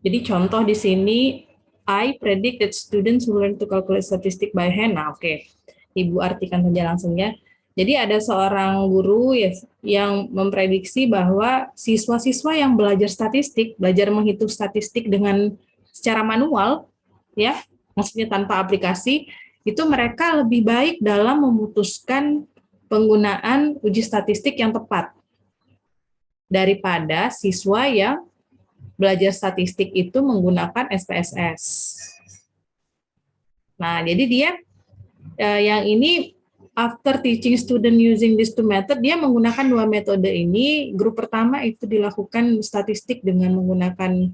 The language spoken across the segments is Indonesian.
Jadi contoh di sini, I predict that students will learn to calculate statistic by hand. Nah, oke. Ibu artikan saja langsung ya. Jadi ada seorang guru ya yang memprediksi bahwa siswa-siswa yang belajar statistik, belajar menghitung statistik dengan secara manual, ya, maksudnya tanpa aplikasi, itu mereka lebih baik dalam memutuskan penggunaan uji statistik yang tepat daripada siswa yang belajar statistik itu menggunakan SPSS. Nah, jadi dia yang ini after teaching student using these two method, dia menggunakan dua metode ini. Grup pertama itu dilakukan statistik dengan menggunakan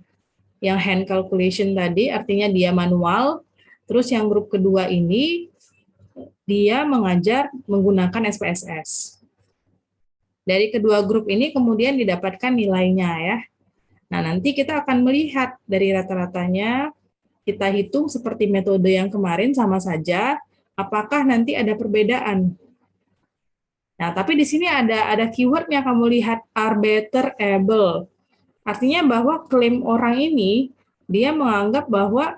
yang hand calculation tadi, artinya dia manual. Terus yang grup kedua ini dia mengajar menggunakan SPSS. Dari kedua grup ini kemudian didapatkan nilainya ya. Nah, nanti kita akan melihat dari rata-ratanya, kita hitung seperti metode yang kemarin sama saja, apakah nanti ada perbedaan. Nah, tapi di sini ada keywordnya, kamu lihat are better able. Artinya bahwa klaim orang ini, dia menganggap bahwa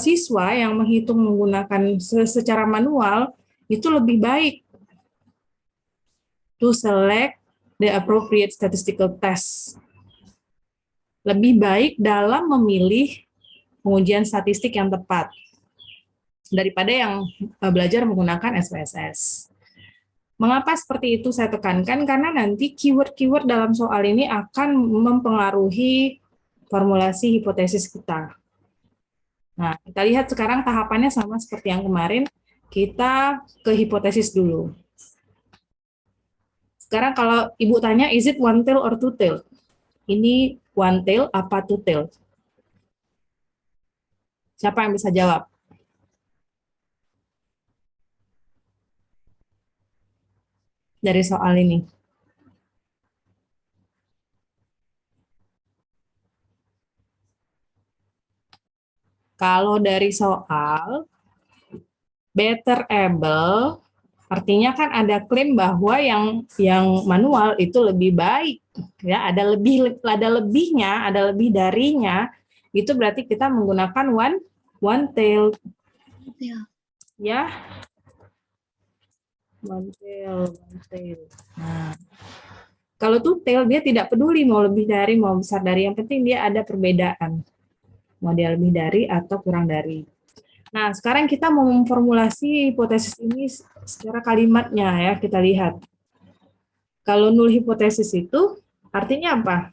siswa yang menghitung menggunakan secara manual itu lebih baik to select the appropriate statistical test. Lebih baik dalam memilih pengujian statistik yang tepat daripada yang belajar menggunakan SPSS. Mengapa seperti itu saya tekankan? Karena nanti keyword-keyword dalam soal ini akan mempengaruhi formulasi hipotesis kita. Nah, kita lihat sekarang tahapannya sama seperti yang kemarin. Kita ke hipotesis dulu. Sekarang kalau Ibu tanya, is it one tail or two tail? Ini one tail apa two tail? Siapa yang bisa jawab? Dari soal ini. Kalau dari soal, better able, artinya kan ada klaim bahwa yang manual itu lebih baik, ya ada lebihnya, ada lebih darinya, itu berarti kita menggunakan one tail, ya, one tail. Nah, kalau two tail dia tidak peduli mau lebih dari mau besar dari, yang penting dia ada perbedaan, mau dia lebih dari atau kurang dari. Nah, sekarang kita mau memformulasi hipotesis ini secara kalimatnya ya, kita lihat. Kalau null hipotesis itu artinya apa?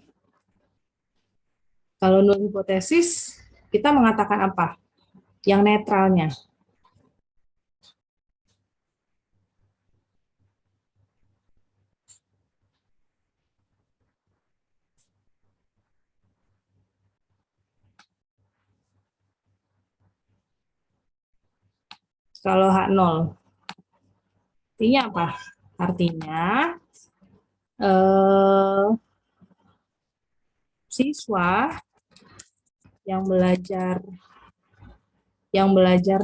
Kalau null hipotesis, kita mengatakan apa? Yang netralnya. Kalau H0. Artinya apa? Artinya siswa yang belajar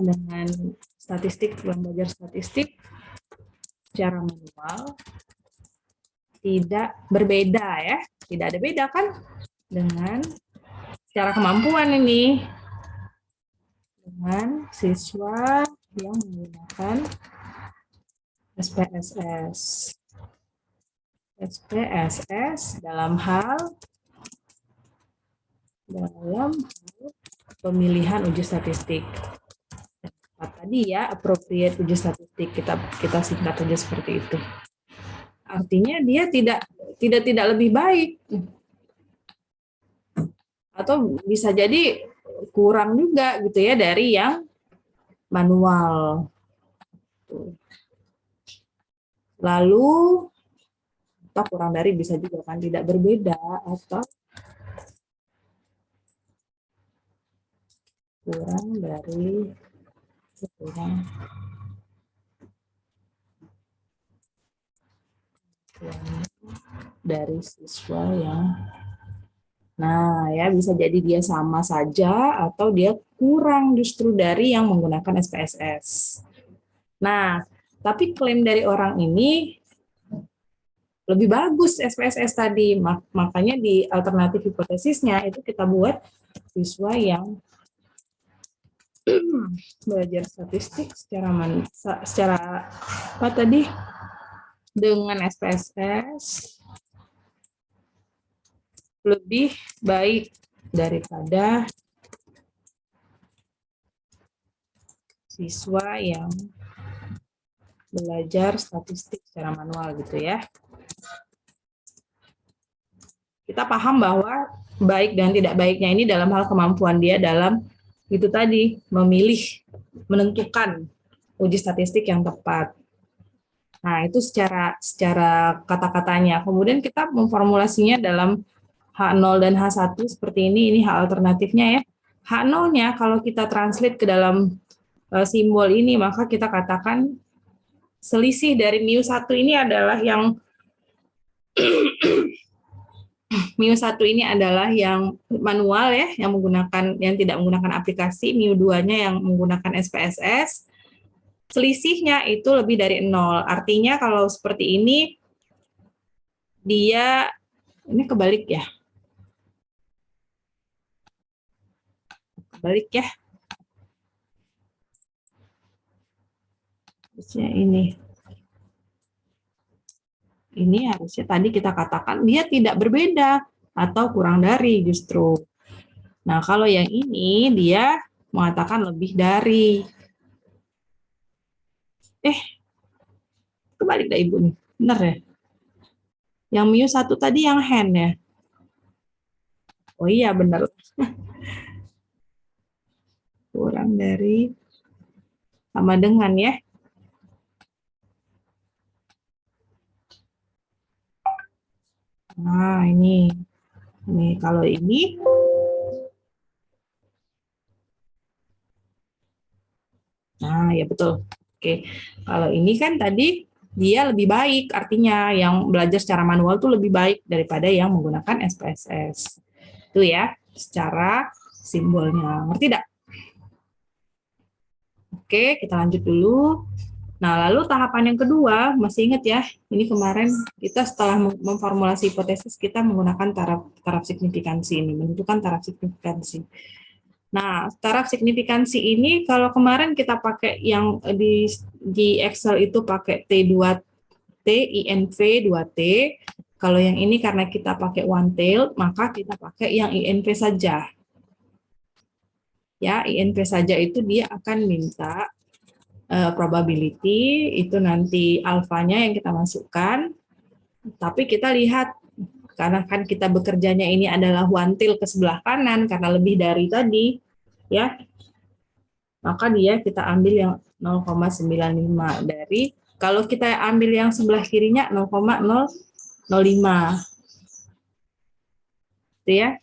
dengan statistik, secara manual tidak berbeda ya, tidak ada beda kan dengan secara kemampuan ini dengan siswa yang menggunakan SPSS. SPSS dalam hal pemilihan uji statistik. Tadi ya, appropriate uji statistik, kita singkat saja seperti itu. Artinya dia tidak lebih baik, atau bisa jadi kurang juga gitu ya dari yang manual. Lalu atau kurang dari bisa juga kan tidak berbeda atau kurang dari siswa yang, nah ya bisa jadi dia sama saja atau dia kurang justru dari yang menggunakan SPSS. Nah, tapi klaim dari orang ini lebih bagus SPSS tadi. Makanya di alternatif hipotesisnya itu kita buat siswa yang belajar statistik secara apa tadi, dengan SPSS lebih baik daripada siswa yang belajar statistik secara manual gitu ya. Kita paham bahwa baik dan tidak baiknya ini dalam hal kemampuan dia dalam itu tadi, memilih, menentukan uji statistik yang tepat. Nah, itu secara kata-katanya. Kemudian kita memformulasinya dalam H0 dan H1 seperti ini H alternatifnya ya. H0-nya kalau kita translate ke dalam simbol ini, maka kita katakan selisih dari mu1 ini adalah yang mu1 ini adalah yang manual ya, yang tidak menggunakan aplikasi, mu2-nya yang menggunakan SPSS. Selisihnya itu lebih dari 0. Artinya kalau seperti ini dia ini kebalik ya. Kebalik ya. Harusnya ini. Ini harusnya tadi kita katakan dia tidak berbeda atau kurang dari justru. Nah, kalau yang ini dia mengatakan lebih dari. Kebalik dah Ibu nih. Benar ya? Yang mu1 tadi yang hand ya? Oh iya, benar. Kurang dari sama dengan ya. Nah, ini kalau ini nah ya betul. Oke. Kalau ini kan tadi dia lebih baik, artinya yang belajar secara manual tuh lebih baik daripada yang menggunakan SPSS. Itu ya, secara simbolnya. Ngerti tidak? Oke, kita lanjut dulu. Nah, lalu tahapan yang kedua, masih ingat ya, ini kemarin kita setelah memformulasi hipotesis, kita menggunakan taraf signifikansi ini, menentukan taraf signifikansi. Nah, taraf signifikansi ini kalau kemarin kita pakai yang di Excel itu pakai T2T, INV 2T. Kalau yang ini karena kita pakai one tail, maka kita pakai yang INV saja. Ya, INV saja itu dia akan minta probability, itu nanti alfanya yang kita masukkan. Tapi kita lihat, karena kan kita bekerjanya ini adalah one tail ke sebelah kanan, karena lebih dari tadi, ya, maka dia kita ambil yang 0,95 dari, kalau kita ambil yang sebelah kirinya 0,005. Itu ya.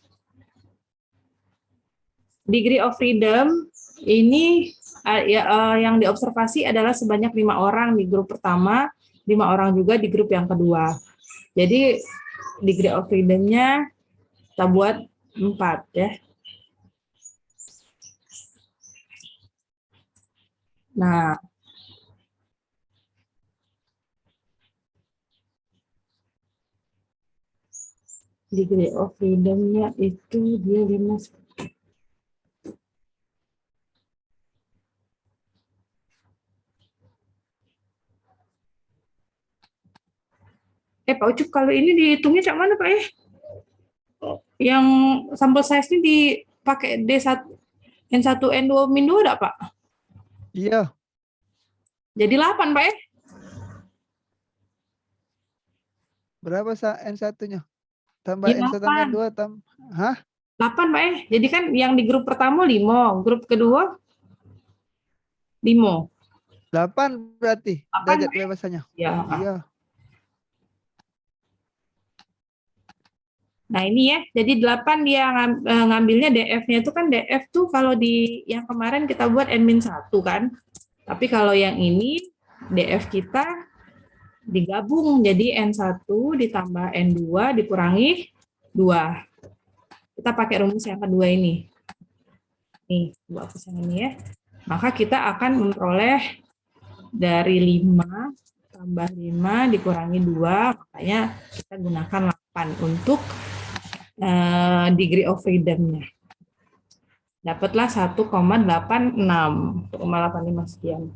Degree of freedom ini yang diobservasi adalah sebanyak 5 orang di grup pertama, 5 orang juga di grup yang kedua. Jadi degree of freedom-nya kita buat 4 ya. Nah, degree of freedom-nya itu dia 5. Pak Ucup, kalau ini dihitungnya cak mana Pak ya? Yang sampel size-nya dipakai D1, N1, N2, Min 2 enggak Pak? Iya. Jadi 8 Pak ya? Berapa N1-nya? Tambah N1 tambah N2 tambah. Hah? 8 Pak ya? Jadi kan yang di grup pertama 5, grup kedua 5. 8 berarti 8, derajat kebebasannya. Ya. Iya. Nah ini ya, jadi 8 dia ngambilnya DF-nya itu kan DF tuh kalau di yang kemarin kita buat N-1 kan. Tapi kalau yang ini DF kita digabung jadi N1 ditambah N2 dikurangi 2. Kita pakai rumus yang kedua ini. Nih, buat yang ini ya. Maka kita akan memperoleh dari 5 tambah 5 dikurangi 2, makanya kita gunakan 8 untuk degree of freedom-nya. Dapatlah 1,86, 1,85 sekian.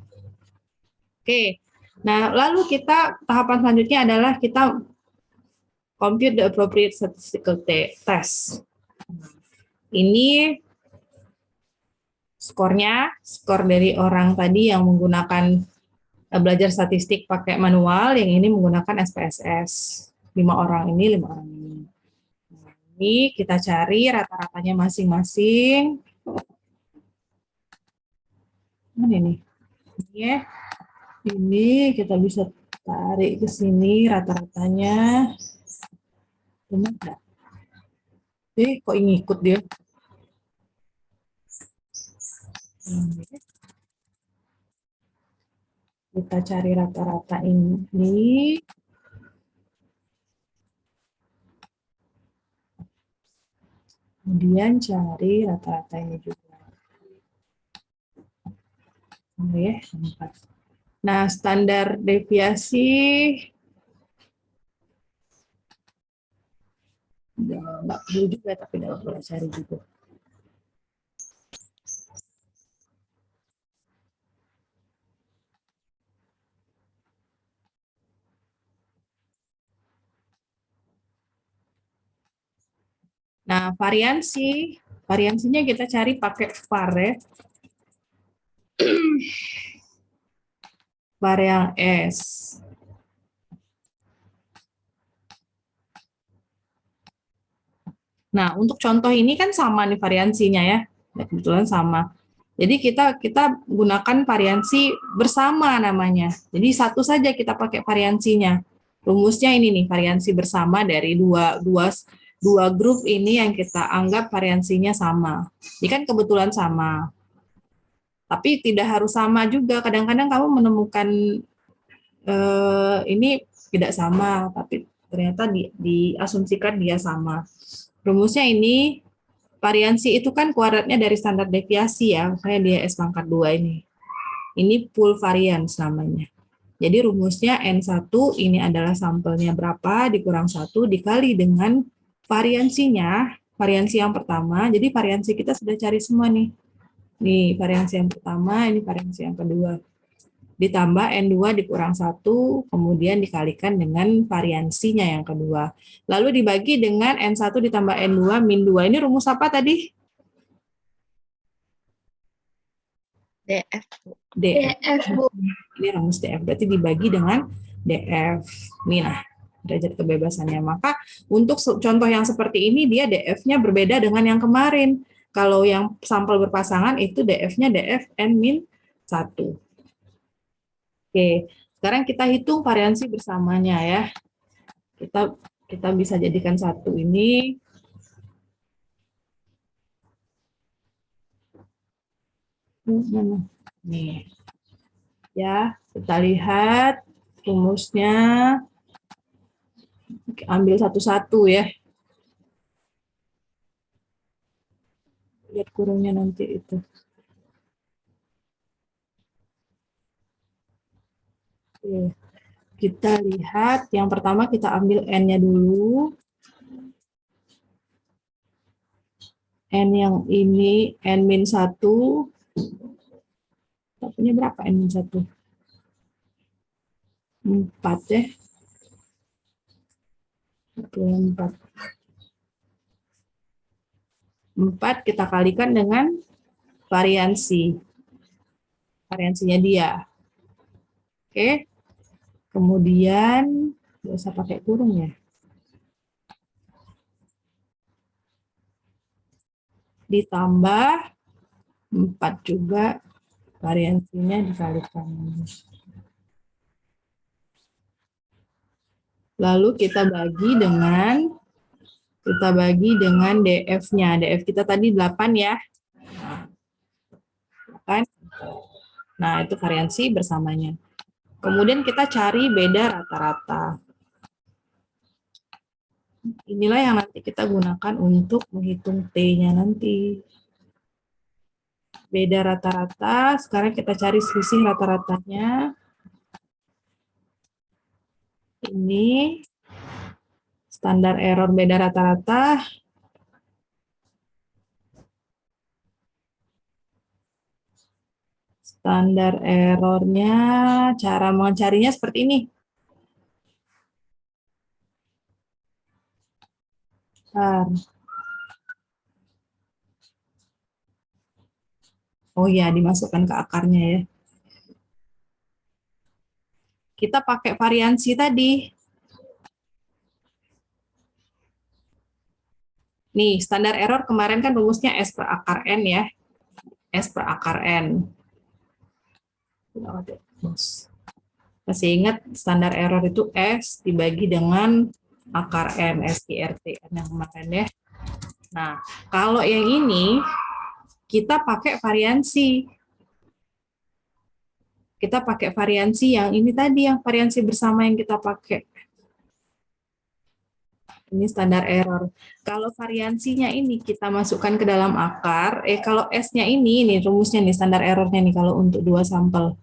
Oke, nah lalu kita tahapan selanjutnya adalah kita compute the appropriate statistical test. Ini skornya, skor dari orang tadi yang menggunakan belajar statistik pakai manual, yang ini menggunakan SPSS. 5 orang ini, 5 orang ini. Nah, ini kita cari rata-ratanya masing-masing. Mana ini? Ya, ini kita bisa tarik ke sini rata-ratanya. Benar nggak? Kok ngikut dia? Kita cari rata-rata ini. Kemudian cari rata-rata ini juga. Oke, 4. Nah, standar deviasi nggak perlu juga, tapi nggak perlu cari juga. Nah, variansinya kita cari pakai var ya. Var yang S. Nah, untuk contoh ini kan sama nih variansinya ya. Kebetulan sama. Jadi kita gunakan variansi bersama namanya. Jadi satu saja kita pakai variansinya. Rumusnya ini nih, variansi bersama dari dua grup ini yang kita anggap variansinya sama. Ini kan kebetulan sama. Tapi tidak harus sama juga. Kadang-kadang kamu menemukan ini tidak sama, tapi ternyata diasumsikan dia sama. Rumusnya ini, variansi itu kan kuadratnya dari standar deviasi ya, makanya dia S pangkat 2 ini. Ini pool variance namanya. Jadi rumusnya N1 ini adalah sampelnya berapa dikurang 1 dikali dengan variansinya, variansi yang pertama. Jadi variansi kita sudah cari semua nih. Nih variansi yang pertama, ini variansi yang kedua. Ditambah N2 dikurang 1, kemudian dikalikan dengan variansinya yang kedua. Lalu dibagi dengan N1 ditambah N2 min 2. Ini rumus apa tadi? DF, Bu. DF, Bu. Ini rumus DF, berarti dibagi dengan DF. Nih, nah, derajat kebebasannya. Maka untuk contoh yang seperti ini, dia DF-nya berbeda dengan yang kemarin. Kalau yang sampel berpasangan, itu DF-nya DF N min 1. Oke, sekarang kita hitung variansi bersamanya ya. Kita bisa jadikan satu ini. Nih. Ya, kita lihat rumusnya. Ambil satu-satu ya. Lihat kurungnya nanti itu. Oke. Kita lihat, yang pertama kita ambil N-nya dulu. N yang ini, N-1. Kita punya berapa N-1? 4 ya. 4. 4 kita kalikan dengan variansi. Variansinya dia. Oke. Kemudian, nggak usah pakai kurung ya. Ditambah 4 juga variansinya dikalikan. Lalu kita bagi dengan DF-nya. DF kita tadi 8 ya. 8. Nah, itu variansi bersamanya. Kemudian kita cari beda rata-rata. Inilah yang nanti kita gunakan untuk menghitung T-nya nanti. Beda rata-rata, sekarang kita cari selisih rata-ratanya. Ini standar error beda rata-rata. Standar errornya, cara mencarinya seperti ini. Bentar. Oh ya, dimasukkan ke akarnya ya. Kita pakai variansi tadi. Nih, standar error kemarin kan rumusnya S per akar N ya. S per akar N. Masih ingat standar error itu S dibagi dengan akar N, SQRT yang kemarin ya. Nah, kalau yang ini kita pakai variansi. Kita pakai variansi yang ini tadi, yang variansi bersama yang kita pakai. Ini standar error. Kalau variansinya ini kita masukkan ke dalam akar, kalau S-nya ini rumusnya nih, standar errornya nih kalau untuk 2 sampel.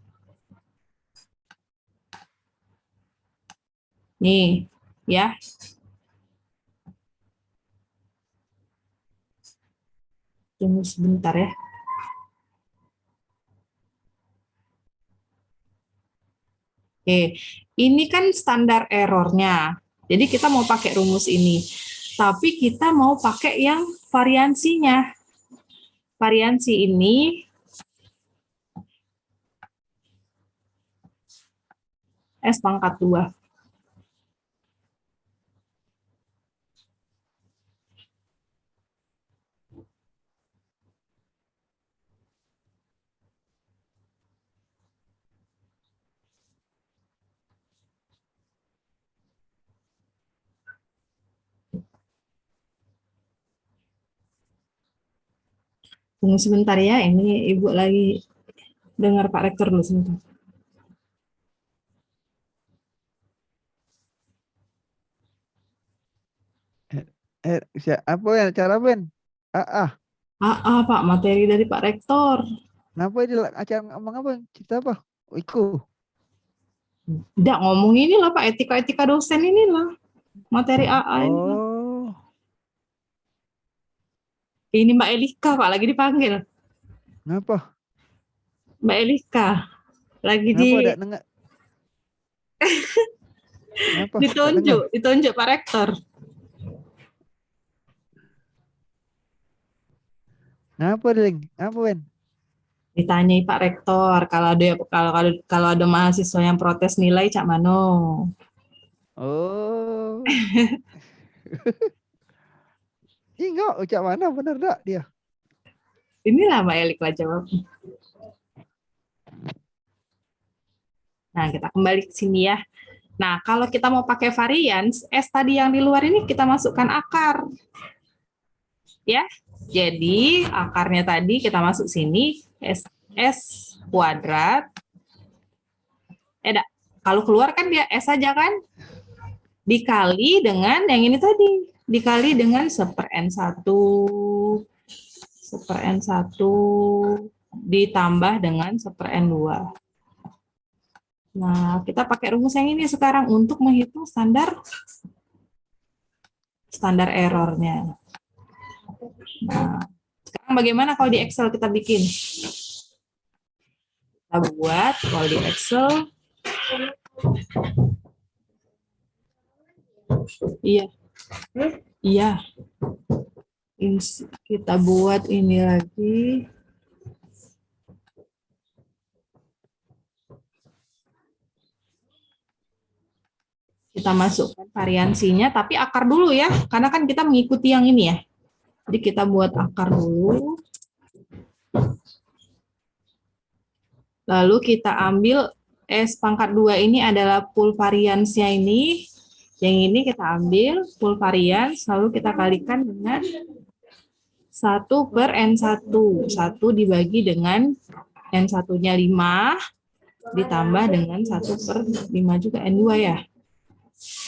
Nih, ya. Tunggu sebentar ya. Oke, ini kan standar errornya. Jadi kita mau pakai rumus ini. Tapi kita mau pakai yang variansinya. Variansi ini S pangkat 2. Tunggu sebentar ya, ini Ibu lagi dengar Pak Rektor dulu sebentar. Apa ya cara Ben? Pak, materi dari Pak Rektor. Kenapa ini acara ngomong apa? Cerita apa? Oh, Iku. Tidak ngomong inilah Pak, etika-etika dosen inilah. Materi AA inilah. Oh, Ini Mbak Elika Pak, lagi dipanggil. ngapa? Mbak Elika. Lagi Ngapa ada dengar? Ngapa? Tak dengar? ditunjuk Pak Rektor. Ngapa Ding? Apa Ben? Ditanyai Pak Rektor kalau ada mahasiswa yang protes nilai Cak Mano. Oh. Ih, enggak, ucap mana bener dak dia? Inilah Mbak Elika jawab. Nah, kita kembali ke sini ya. Nah, kalau kita mau pakai varians, S tadi yang di luar ini kita masukkan akar. Ya. Jadi, akarnya tadi kita masuk sini, S kuadrat. Kalau keluar kan dia S saja kan? Dikali dengan yang ini tadi. Dikali dengan 1/N1. 1/N1 ditambah dengan 1/N2. Nah, kita pakai rumus yang ini sekarang untuk menghitung standar errornya. Nah, sekarang bagaimana kalau di Excel kita bikin? Kita buat kalau di Excel. Iya. Iya. Kita buat ini lagi. Kita masukkan variansinya, tapi akar dulu ya, karena kan kita mengikuti yang ini ya. Jadi kita buat akar dulu. Lalu kita ambil S pangkat 2 ini adalah pool variansnya ini. Yang ini kita ambil pool varians, lalu kita kalikan dengan 1/N1. 1 dibagi dengan N1-nya 5, ditambah dengan 1/5 juga N2 ya.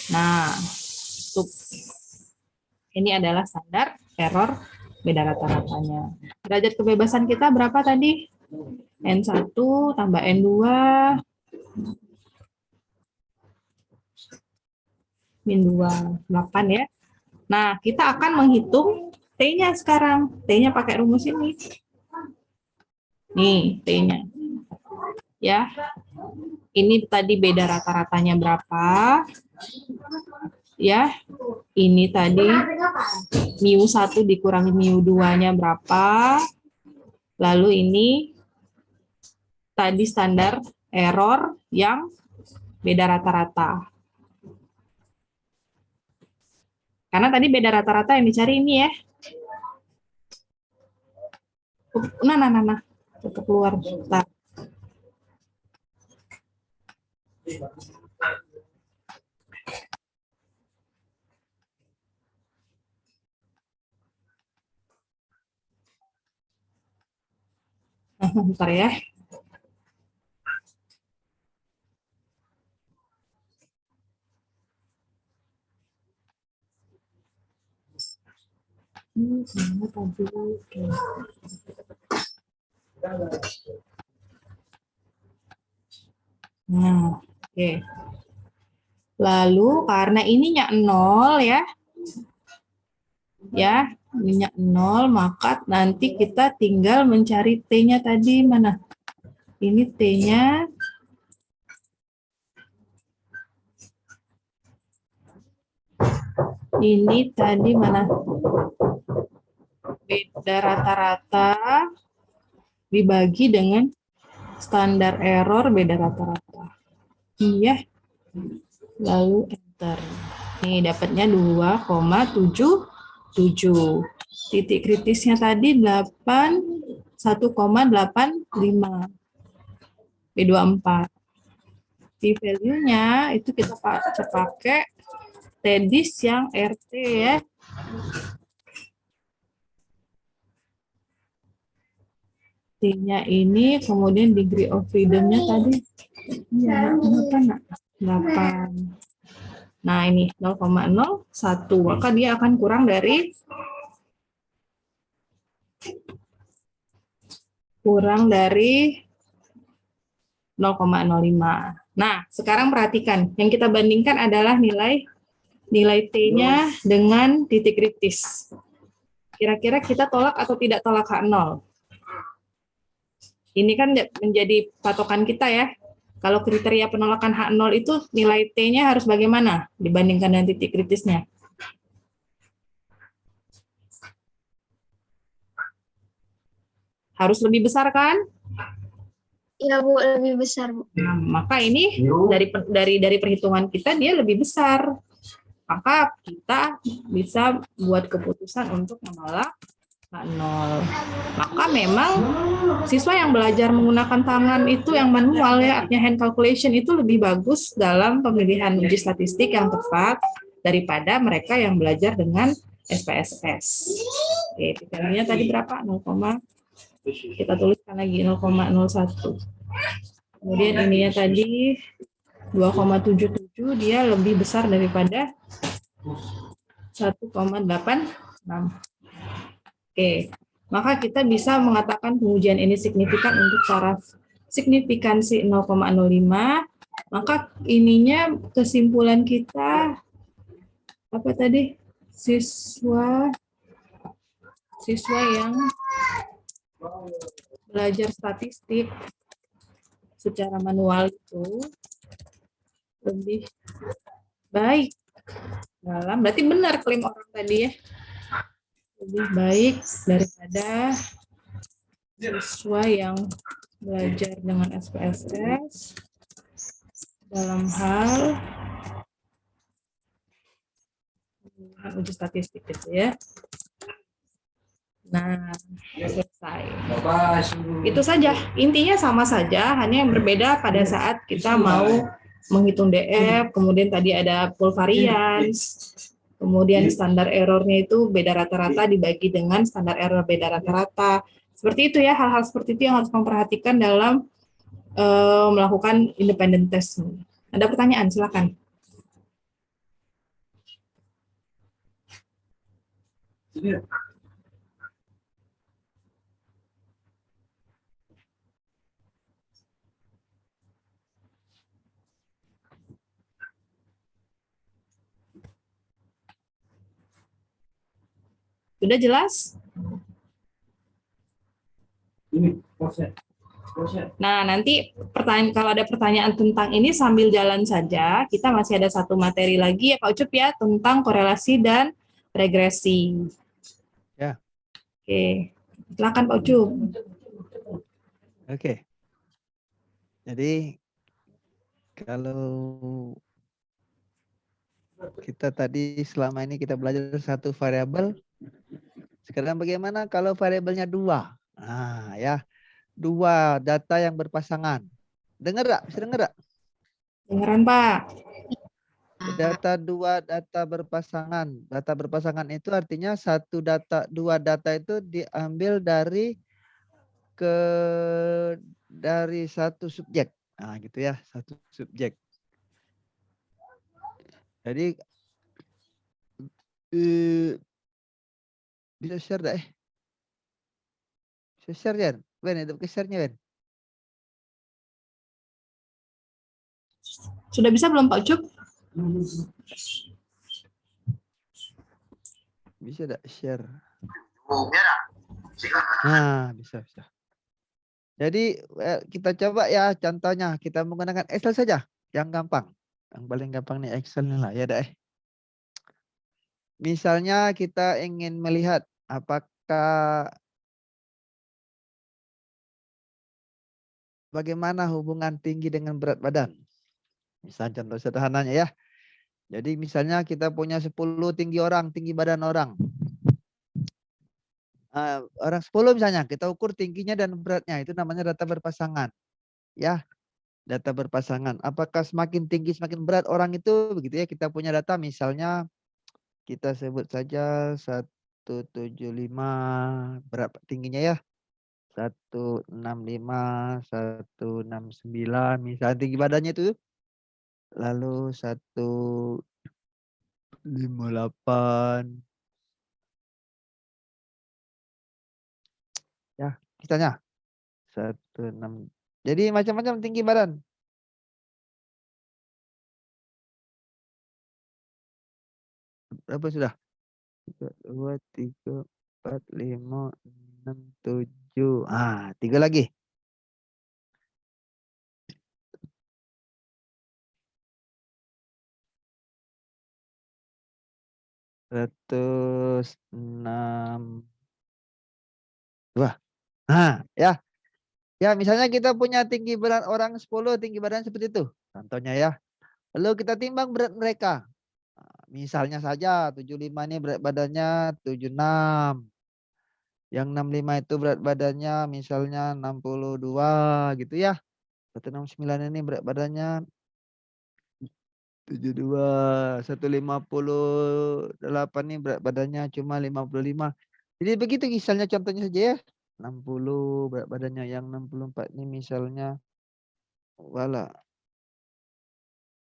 Nah, ini adalah standar error beda rata-ratanya. Derajat kebebasan kita berapa tadi? N1 tambah N2 min 2, 8 ya. Nah, kita akan menghitung T-nya sekarang. T-nya pakai rumus ini. Nih, T-nya. Ya. Ini tadi beda rata-ratanya berapa? Ya. Ini tadi mu1 dikurangi mu2-nya berapa? Lalu ini tadi standar error yang beda rata-rata. Karena tadi beda rata-rata yang dicari ini ya. Nah. Tetap keluar. Bentar. Bentar ya. Nah, oke. Lalu karena ininya 0 ya, ininya 0, maka nanti kita tinggal mencari T-nya tadi mana? Ini T-nya ini tadi mana? Beda rata-rata dibagi dengan standar error beda rata-rata. Iya. Lalu enter. Nih dapatnya 2,77. Titik kritisnya tadi 1,85 B24. P-value-nya itu kita pakai TDIS yang RT ya. T-nya ini, kemudian degree of freedom-nya tadi. Ya, kenapa nak? 8. Nah, ini 0,01. Maka dia akan kurang dari 0,05. Nah, sekarang perhatikan. Yang kita bandingkan adalah nilai T-nya dengan titik kritis. Kira-kira kita tolak atau tidak tolak H0? Ini kan menjadi patokan kita ya. Kalau kriteria penolakan H0 itu nilai T-nya harus bagaimana dibandingkan dengan titik kritisnya? Harus lebih besar kan? Iya Bu, lebih besar Bu. Nah, maka ini dari perhitungan kita dia lebih besar. Maka kita bisa buat keputusan untuk menolak H0. Maka memang siswa yang belajar menggunakan tangan itu yang manual ya, artinya hand calculation itu lebih bagus dalam pemilihan uji statistik yang tepat daripada mereka yang belajar dengan SPSS. Oke, value-nya tadi berapa? 0, kita tuliskan lagi 0,01. Kemudian ininya tadi 2,77, dia lebih besar daripada 1,86. Oke, maka kita bisa mengatakan pengujian ini signifikan untuk taraf signifikansi 0,05. Maka ininya kesimpulan kita apa tadi? Siswa yang belajar statistik secara manual itu lebih baik dalam, berarti benar klaim orang tadi ya, lebih baik daripada siswa yang belajar dengan SPSS dalam hal uji statistik gitu ya. Nah, selesai. Itu saja. Intinya sama saja, hanya yang berbeda pada saat kita mau menghitung DF, kemudian tadi ada pool variance, kemudian standar errornya itu beda rata-rata dibagi dengan standar error beda rata-rata. Seperti itu ya, hal-hal seperti itu yang harus memperhatikan dalam melakukan independent test. Ada pertanyaan, silakan. Sudah jelas? Nah, nanti kalau ada pertanyaan tentang ini sambil jalan saja, kita masih ada satu materi lagi ya Pak Ucup ya, tentang korelasi dan regresi. Ya. Oke, silakan Pak Ucup. Oke. Jadi kalau kita tadi selama ini kita belajar satu variabel, sekarang bagaimana kalau variabelnya dua? Nah, ya, dua data yang berpasangan. Dengar nggak? Bisa dengar nggak? Dengeran Pak. Dua data berpasangan. Data berpasangan itu artinya dua data itu diambil dari satu subjek. Nah, gitu ya, satu subjek. Jadi bisa share dah Bisa share ya? Ben, itu ke share-nya Ben. Sudah bisa belum Pak Ucup? Bisa dah share. Nah, bisa. Jadi kita coba ya contohnya. Kita menggunakan Excel saja. Yang gampang. Yang paling gampang nih Excel nih lah. Ya dah Misalnya kita ingin melihat apakah bagaimana hubungan tinggi dengan berat badan. Misal contoh sederhananya ya. Jadi misalnya kita punya 10 tinggi badan orang. Orang 10 misalnya, kita ukur tingginya dan beratnya. Itu namanya data berpasangan. Ya, data berpasangan. Apakah semakin tinggi, semakin berat orang itu? Begitu ya, kita punya data misalnya kita sebut saja 175 berapa tingginya ya? 165, 169 misalnya tinggi badannya itu. Lalu 158 ya, misalnya 16. Jadi macam-macam tinggi badan. Berapa sudah? 1, 2, 3, 4, 5, 6, 7. 3 lagi. 106. 2. Ya. Ya, misalnya kita punya tinggi badan orang 10, tinggi badan seperti itu. Contohnya ya. Lalu kita timbang berat mereka. Misalnya saja 75 ini berat badannya 76. Yang 65 itu berat badannya misalnya 62 gitu ya. 169 ini berat badannya 72. 158 ini berat badannya cuma 55. Jadi begitu misalnya contohnya saja ya. 60 berat badannya, yang 64 ini misalnya wala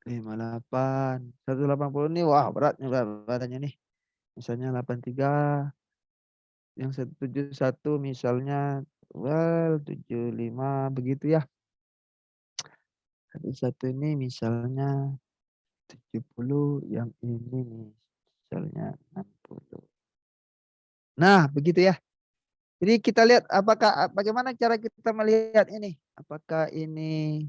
58. 180 ini wah beratnya berat badannya nih. Misalnya 83. Yang 171 misalnya 75 begitu ya. Satu ini misalnya 70, yang ini misalnya 60. Nah, begitu ya. Jadi kita lihat bagaimana cara kita melihat ini. Apakah ini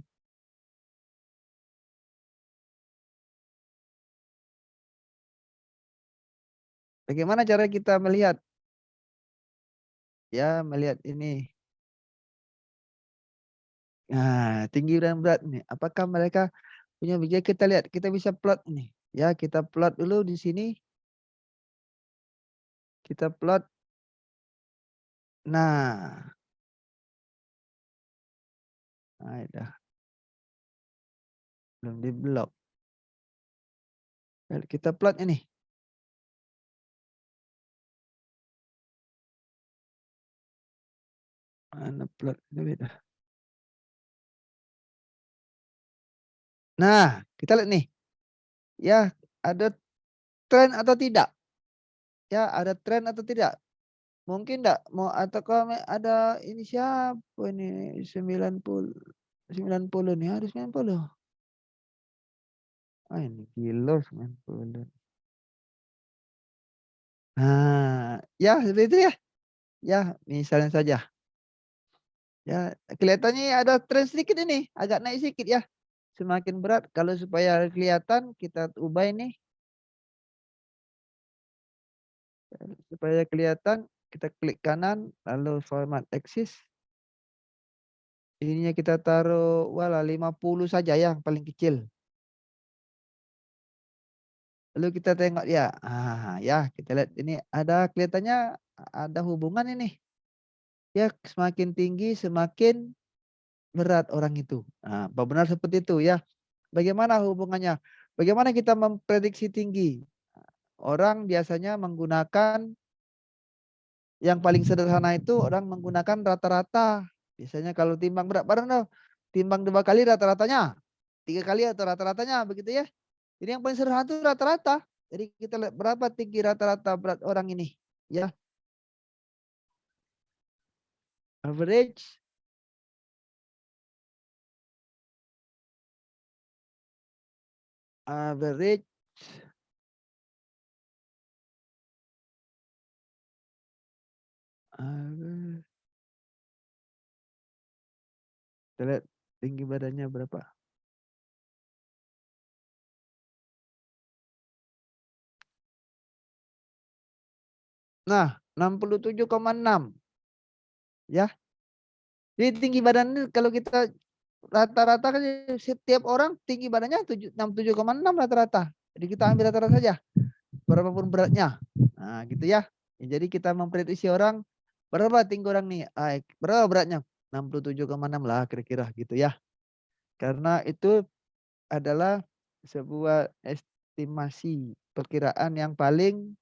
bagaimana cara kita melihat melihat ini. Nah, tinggi dan berat nih. Apakah mereka punya biji? Kita lihat, kita bisa plot ini. Ya, kita plot dulu di sini. Kita plot. Nah, dah. Belum di blok. Kita plot ini. Mana plot ini beda. Nah, kita lihat nih. Ya, ada tren atau tidak? Ya, ada tren atau tidak? Mungkin enggak mau atau kalau ada ini siapa ini 90 nih, harus 90. Ini kilo 90. Nah, ya seperti itu ya. Ya, misalnya saja. Ya, kelihatannya ada tren sedikit ini, agak naik sedikit ya. Semakin berat, kalau supaya kelihatan kita ubah ini. Supaya kelihatan, kita klik kanan, lalu format axis. Ininya kita taruh, wala 50 saja yang paling kecil. Lalu kita tengok ya, ya kita lihat ini ada kelihatannya ada hubungan ini. Ya semakin tinggi semakin berat orang itu. Nah, benar seperti itu ya. Bagaimana hubungannya? Bagaimana kita memprediksi tinggi? Orang biasanya menggunakan yang paling sederhana itu orang menggunakan rata-rata. Biasanya kalau timbang berat badan tuh, timbang 2 kali rata-ratanya, 3 kali atau rata-ratanya begitu ya. Jadi yang paling sederhana itu rata-rata. Jadi kita lihat berapa tinggi rata-rata berat orang ini, ya. Average average average. Kita lihat tinggi badannya berapa. Nah, 67,6 ya. Jadi tinggi badan ini kalau kita rata-rata kan setiap orang tinggi badannya 67,6 rata-rata. Jadi kita ambil rata-rata saja. Berapapun beratnya. Nah, gitu ya. Jadi kita memprediksi orang berapa tinggi orang nih? Berapa beratnya? 67,6 lah kira-kira gitu ya. Karena itu adalah sebuah estimasi perkiraan yang paling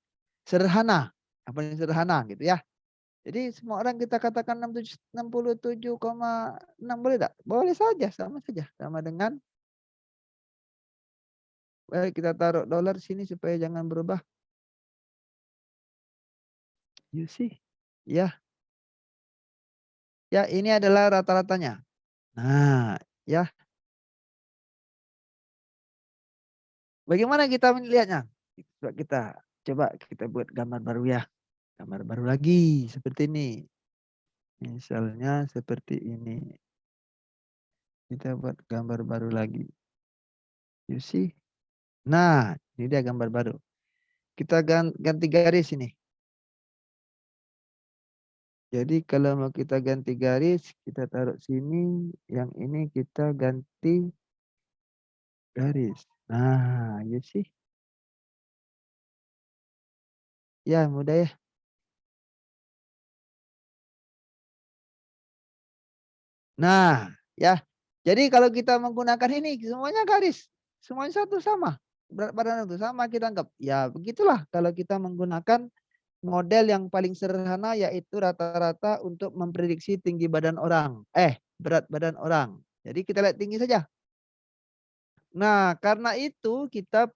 sederhana. Yang paling sederhana gitu ya. Jadi semua orang kita katakan 67,6 boleh tak? Boleh saja, sama saja. Sama dengan kita taruh dolar sini supaya jangan berubah. You see? Ya, ya ini adalah rata-ratanya. Nah, ya. Bagaimana kita melihatnya? Coba kita buat gambar baru ya. Gambar baru lagi seperti ini. Misalnya seperti ini. Kita buat gambar baru lagi. You see? Nah, ini dia gambar baru. Kita ganti garis ini. Jadi kalau mau kita ganti garis, kita taruh sini. Yang ini kita ganti garis. Nah, you see? Ya, mudah ya. Nah, ya. Jadi kalau kita menggunakan ini, semuanya garis. Semuanya satu sama. Berat badan itu sama kita anggap. Ya, begitulah kalau kita menggunakan model yang paling sederhana yaitu rata-rata untuk memprediksi tinggi badan orang. Berat badan orang. Jadi kita lihat tinggi saja. Nah, karena itu kita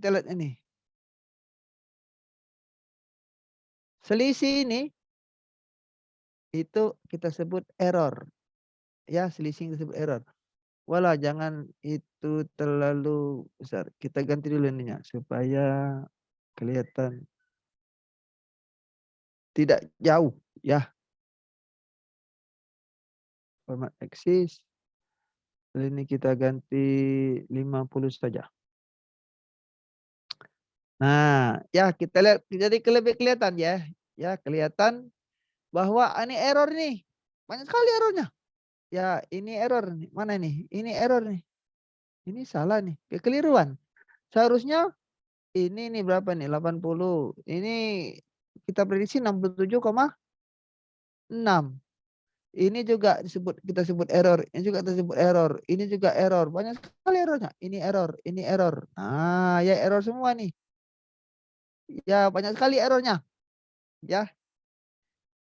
lihat ini. Selisih ini itu kita sebut error. Ya, selisih disebut error. Walah, jangan itu terlalu besar. Kita ganti dulu ininya supaya kelihatan tidak jauh ya. Format axis. Ini kita ganti 50 saja. Nah, ya kita lihat jadi lebih kelihatan ya. Ya, kelihatan bahwa ini error nih. Banyak sekali errornya. Ya, ini error nih. Mana nih? Ini error nih. Ini salah nih. Kekeliruan. Seharusnya ini nih berapa nih? 80. Ini kita prediksi 67,6. Ini juga kita sebut error. Ini juga tersebut error. Ini juga error. Banyak sekali errornya. Ini error. Ini error. Nah, ya error semua nih. Ya, banyak sekali errornya. Ya.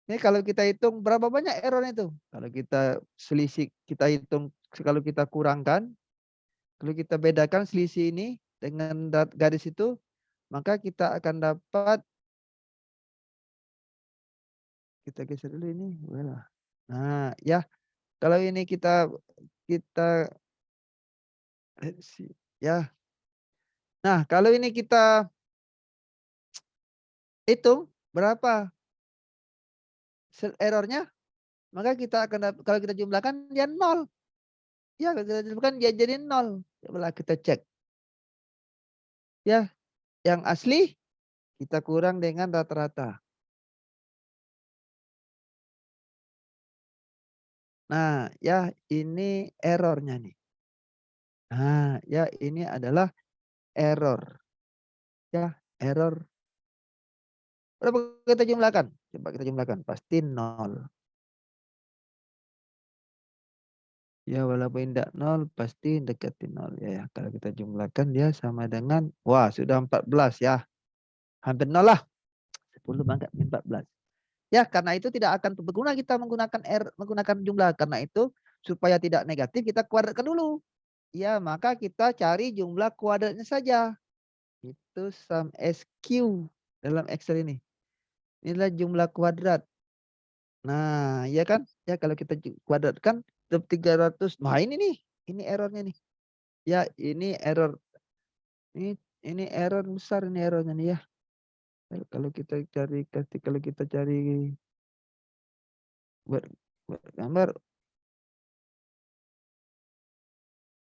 Ini kalau kita hitung berapa banyak errornya itu. Kalau kita selisih, kita hitung, kalau kita kurangkan, kalau kita bedakan selisih ini dengan garis itu, maka kita akan dapat, kita geser dulu ini. Nah, ya, kalau ini kita ya. Nah, kalau ini kita hitung berapa errornya, maka kita akan kalau kita jumlahkan dia 0. Ya, kalau kita jumlahkan dia jadi 0. Coba kita cek. Ya, yang asli kita kurang dengan rata-rata. Nah, ya ini errornya nih. Nah, ya ini adalah error. Ya, error. Berapa kita jumlahkan? Coba kita jumlahkan. Pasti 0. Ya, walaupun tidak 0, pasti dekati 0. Ya, kalau kita jumlahkan dia sama dengan, wah sudah 14 ya. Hampir 0 lah. 10 mangkat 14. Ya, karena itu tidak akan berguna kita menggunakan jumlah. Karena itu, supaya tidak negatif, kita kuadratkan dulu. Ya, maka kita cari jumlah kuadratnya saja. Itu sum SQ dalam Excel ini. Inilah jumlah kuadrat. Nah, ya kan? Ya, kalau kita kuadratkan 300. Nah, ini nih. Ini errornya nih. Ya, ini error. Ini error besar ini errornya nih ya. Kalau kita cari gambar.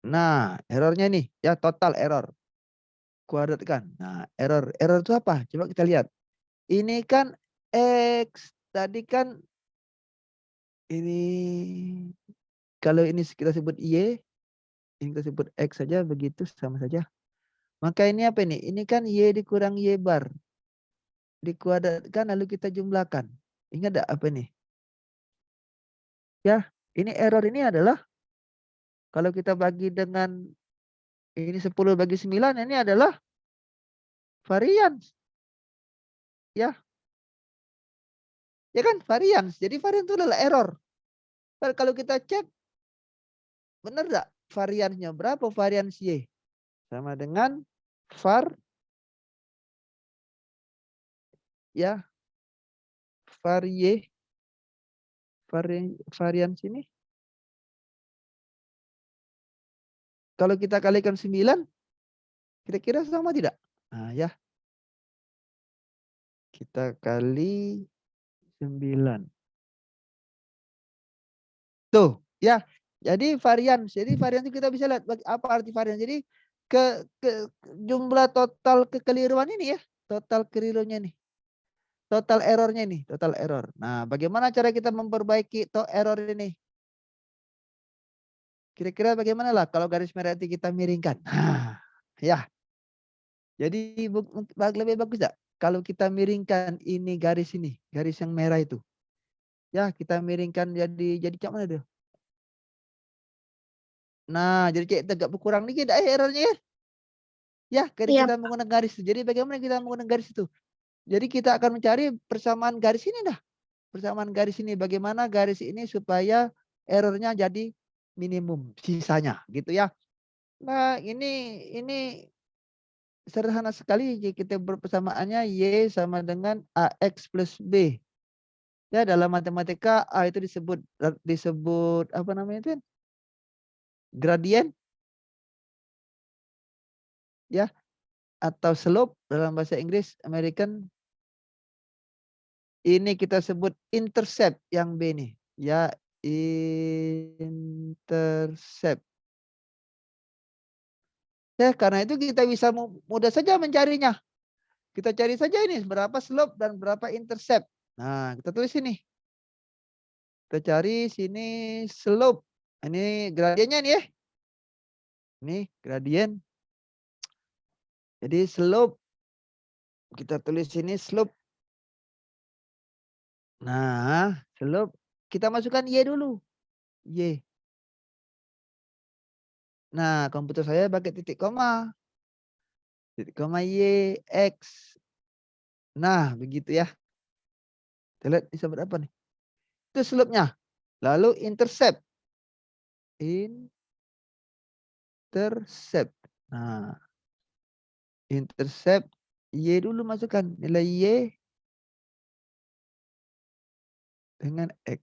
Nah, errornya nih, ya total error. Kuadratkan. Nah, error itu apa? Coba kita lihat. Ini kan X, tadi kan ini kalau ini kita sebut Y, ini kita sebut X saja begitu sama saja. Maka ini apa ini? Ini kan Y dikurang Y bar. Dikuadratkan lalu kita jumlahkan. Ingat enggak apa nih? Ya, ini error ini adalah kalau kita bagi dengan ini 10 bagi 9, ini adalah varian. Ya. Ya kan? Varian. Jadi varian itu adalah error. Kalau kita cek, benar enggak? Variannya berapa varians Y? Sama dengan var, ya, var Y, varians ini. Kalau kita kalikan 9, kira-kira sama tidak? Nah, ya. Kita kali 9. Tuh, ya. Jadi varian itu kita bisa lihat apa arti varian. Jadi ke jumlah total kekeliruan ini ya, total kelirunya nih. Total errornya nih, total error. Nah, bagaimana cara kita memperbaiki error ini? Kira-kira bagaimana lah kalau garis merah itu kita miringkan? Nah, ya. Jadi lebih bagus enggak kalau kita miringkan ini, garis yang merah itu. Ya, kita miringkan jadi cak mana tuh? Nah, jadi kayak tegak berkurang dikit errornya ya. Ya, Iya, kita menggunakan garis itu. Jadi bagaimana kita menggunakan garis itu? Jadi kita akan mencari persamaan garis ini dah. Persamaan garis ini. Bagaimana garis ini supaya errornya jadi minimum sisanya gitu ya. Nah, ini sederhana sekali. Kita persamaannya Y sama dengan AX plus B. Ya, dalam matematika A itu disebut apa namanya itu? Gradien. Ya, atau slope dalam bahasa Inggris American. Ini kita sebut intercept yang B nih. Ya, intercept. Ya, karena itu kita bisa mudah saja mencarinya. Kita cari saja ini berapa slope dan berapa intercept. Nah, kita tulis ini. Kita cari sini slope. Ini gradiennya nih ya. Ini gradien. Jadi slope. Kita tulis sini slope. Nah, slope. Kita masukkan Y dulu. Y. Nah, komputer saya pakai titik koma. Titik koma Y, X. Nah, begitu ya. Kita lihat bisa berapa nih. Itu slope-nya. Lalu intercept. Intercept. Nah, intercept. Y dulu masukkan. Nilai Y dengan X.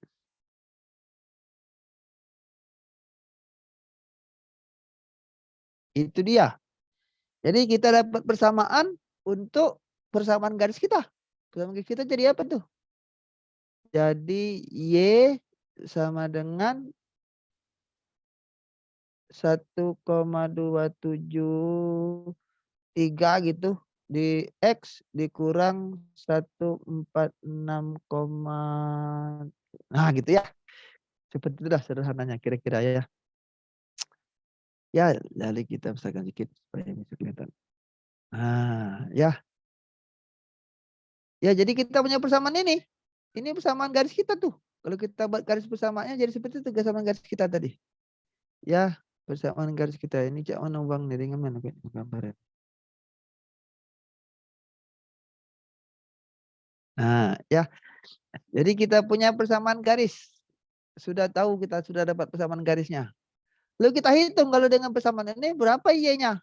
Itu dia. Jadi kita dapat persamaan untuk persamaan garis kita. Persamaan garis kita jadi apa tuh? Jadi Y sama dengan 1,273 gitu di X dikurang 146, nah gitu ya. Seperti itulah sederhananya kira-kira ya. Ya, lalu kita besarkan sedikit supaya bisa kelihatan. Nah, ya. Ya, jadi kita punya persamaan ini. Ini persamaan garis kita tuh. Kalau kita buat garis persamaannya jadi seperti itu persamaan garis kita tadi. Ya, persamaan garis kita ini cak mana bang nih dengan mana gambarnya. Nah, ya. Jadi kita punya persamaan garis. Sudah tahu kita sudah dapat persamaan garisnya. Lalu kita hitung kalau dengan persamaan ini berapa Y-nya.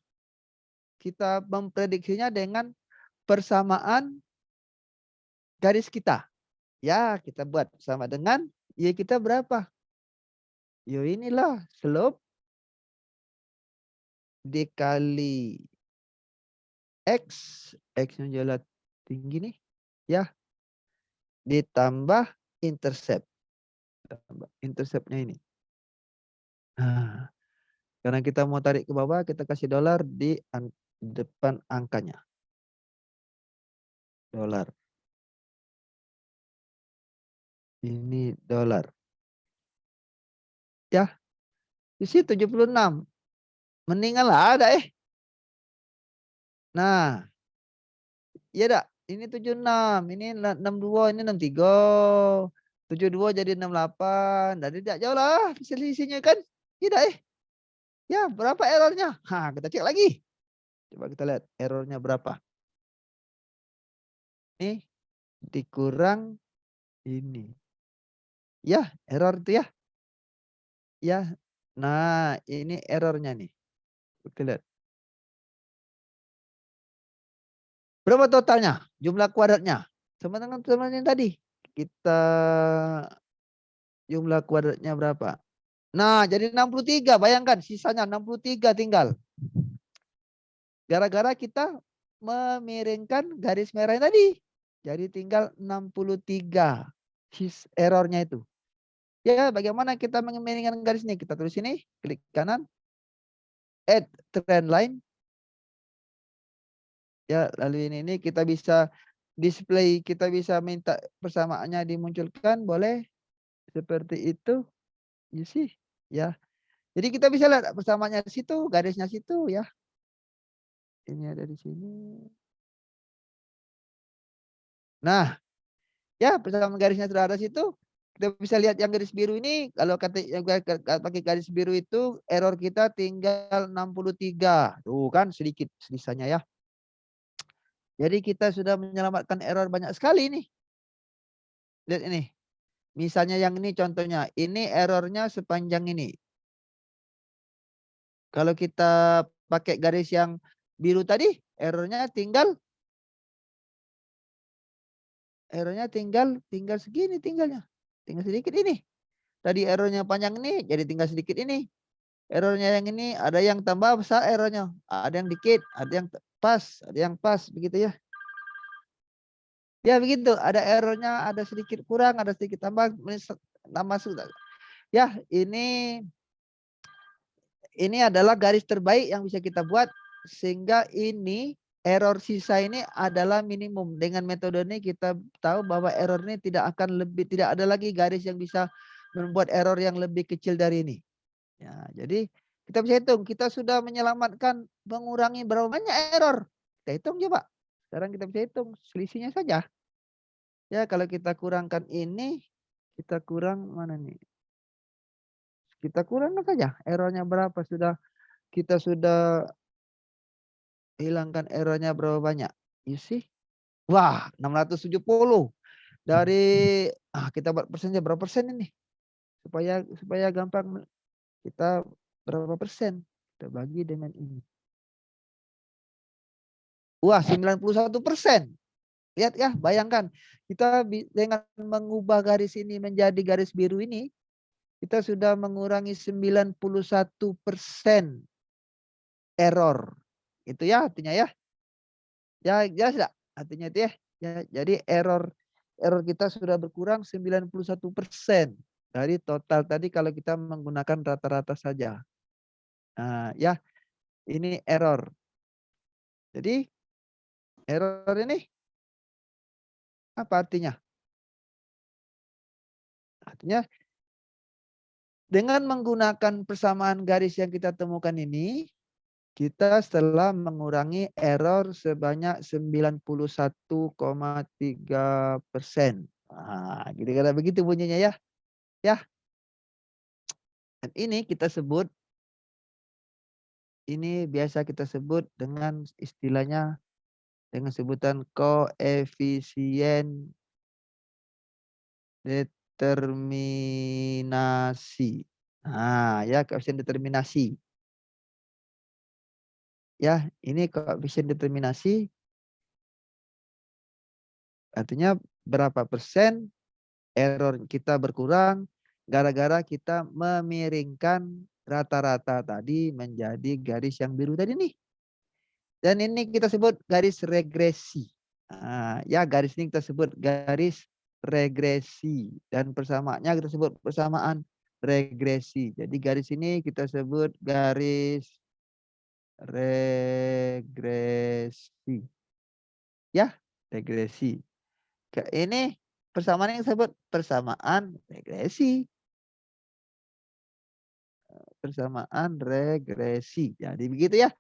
Kita memprediksinya dengan persamaan garis kita. Ya, kita buat sama dengan Y kita berapa? Yo inilah slope dikali X. X-nya jalan tinggi nih. Ya. Ditambah intercept. Interceptnya ini. Nah, karena kita mau tarik ke bawah, kita kasih dolar di depan angkanya. Dolar. Ini dolar. Ya. Di situ 76. Mendingan lah ada Nah. Iya dak. Ini 76. Ini 62. Ini 63. 72 jadi 68. Jadi tidak jauh lah selisihnya kan. Tidak Ya berapa errornya? Kita cek lagi. Coba kita lihat errornya berapa. Ini dikurang ini. Ya error itu ya. Ya. Nah ini errornya nih. Kita lihat. Berapa totalnya? Jumlah kuadratnya. Sama dengan yang tadi. Kita jumlah kuadratnya berapa? Nah, jadi 63. Bayangkan sisanya 63 tinggal. Gara-gara kita memiringkan garis merah tadi. Jadi tinggal 63 errornya itu. Ya, bagaimana kita memiringkan garis ini? Kita tulis ini, klik kanan. Add trend line. Ya, lalu ini kita bisa display, kita bisa minta persamaannya dimunculkan, boleh. Seperti itu. You see? Ya. Jadi kita bisa lihat persamaannya di situ, garisnya situ ya. Ini ada di sini. Nah, ya persamaan garisnya sudah ada situ. Kita bisa lihat yang garis biru ini. Kalau pakai garis biru itu error kita tinggal 63. Tuh kan sedikit sisanya ya. Jadi kita sudah menyelamatkan error banyak sekali nih. Lihat ini. Misalnya yang ini contohnya. Ini errornya sepanjang ini. Kalau kita pakai garis yang biru tadi, errornya tinggal segini tinggalnya. Tinggal sedikit ini. Tadi errornya panjang ini, jadi tinggal sedikit ini. Errornya yang ini ada yang tambah besar errornya. Ada yang dikit, ada yang pas, begitu ya. Ya begitu, ada errornya, ada sedikit kurang, ada sedikit tambah sudah. Ya, ini adalah garis terbaik yang bisa kita buat sehingga ini error sisa ini adalah minimum. Dengan metode ini kita tahu bahwa error ini tidak ada lagi garis yang bisa membuat error yang lebih kecil dari ini. Ya, jadi kita bisa hitung, kita sudah menyelamatkan mengurangi berapa banyak error. Kita hitung coba. Sekarang kita bisa hitung selisihnya saja. Ya, kalau kita kurangkan ini, kita kurang mana nih? Kita kurangkan saja errornya berapa kita sudah hilangkan errornya berapa banyak. You see? Wah, 670. Dari kita buat persennya berapa persen ini? Supaya gampang kita berapa persen? Kita bagi dengan ini. Wah, 91%. Lihat ya, bayangkan. Kita dengan mengubah garis ini menjadi garis biru ini, kita sudah mengurangi 91% error. Itu ya artinya ya. Ya, jelas tidak? Artinya itu ya. Ya, jadi error kita sudah berkurang 91% dari total tadi kalau kita menggunakan rata-rata saja. Nah, ya, ini error. Jadi error ini apa artinya? Artinya dengan menggunakan persamaan garis yang kita temukan ini, kita setelah mengurangi error sebanyak 91,3%. Nah, kira-kira begitu bunyinya ya. Ya, dan ini kita sebut, ini biasa kita sebut dengan istilahnya dengan sebutan koefisien determinasi. Nah, ya koefisien determinasi. Ya, ini koefisien determinasi artinya berapa persen error kita berkurang gara-gara kita memiringkan rata-rata tadi menjadi garis yang biru tadi nih. Dan ini kita sebut garis regresi. Nah, ya garis ini kita sebut garis regresi. Dan persamaannya kita sebut persamaan regresi. Jadi garis ini kita sebut garis regresi. Ya, regresi. Ini persamaan yang disebut persamaan regresi. Persamaan regresi. Jadi begitu ya.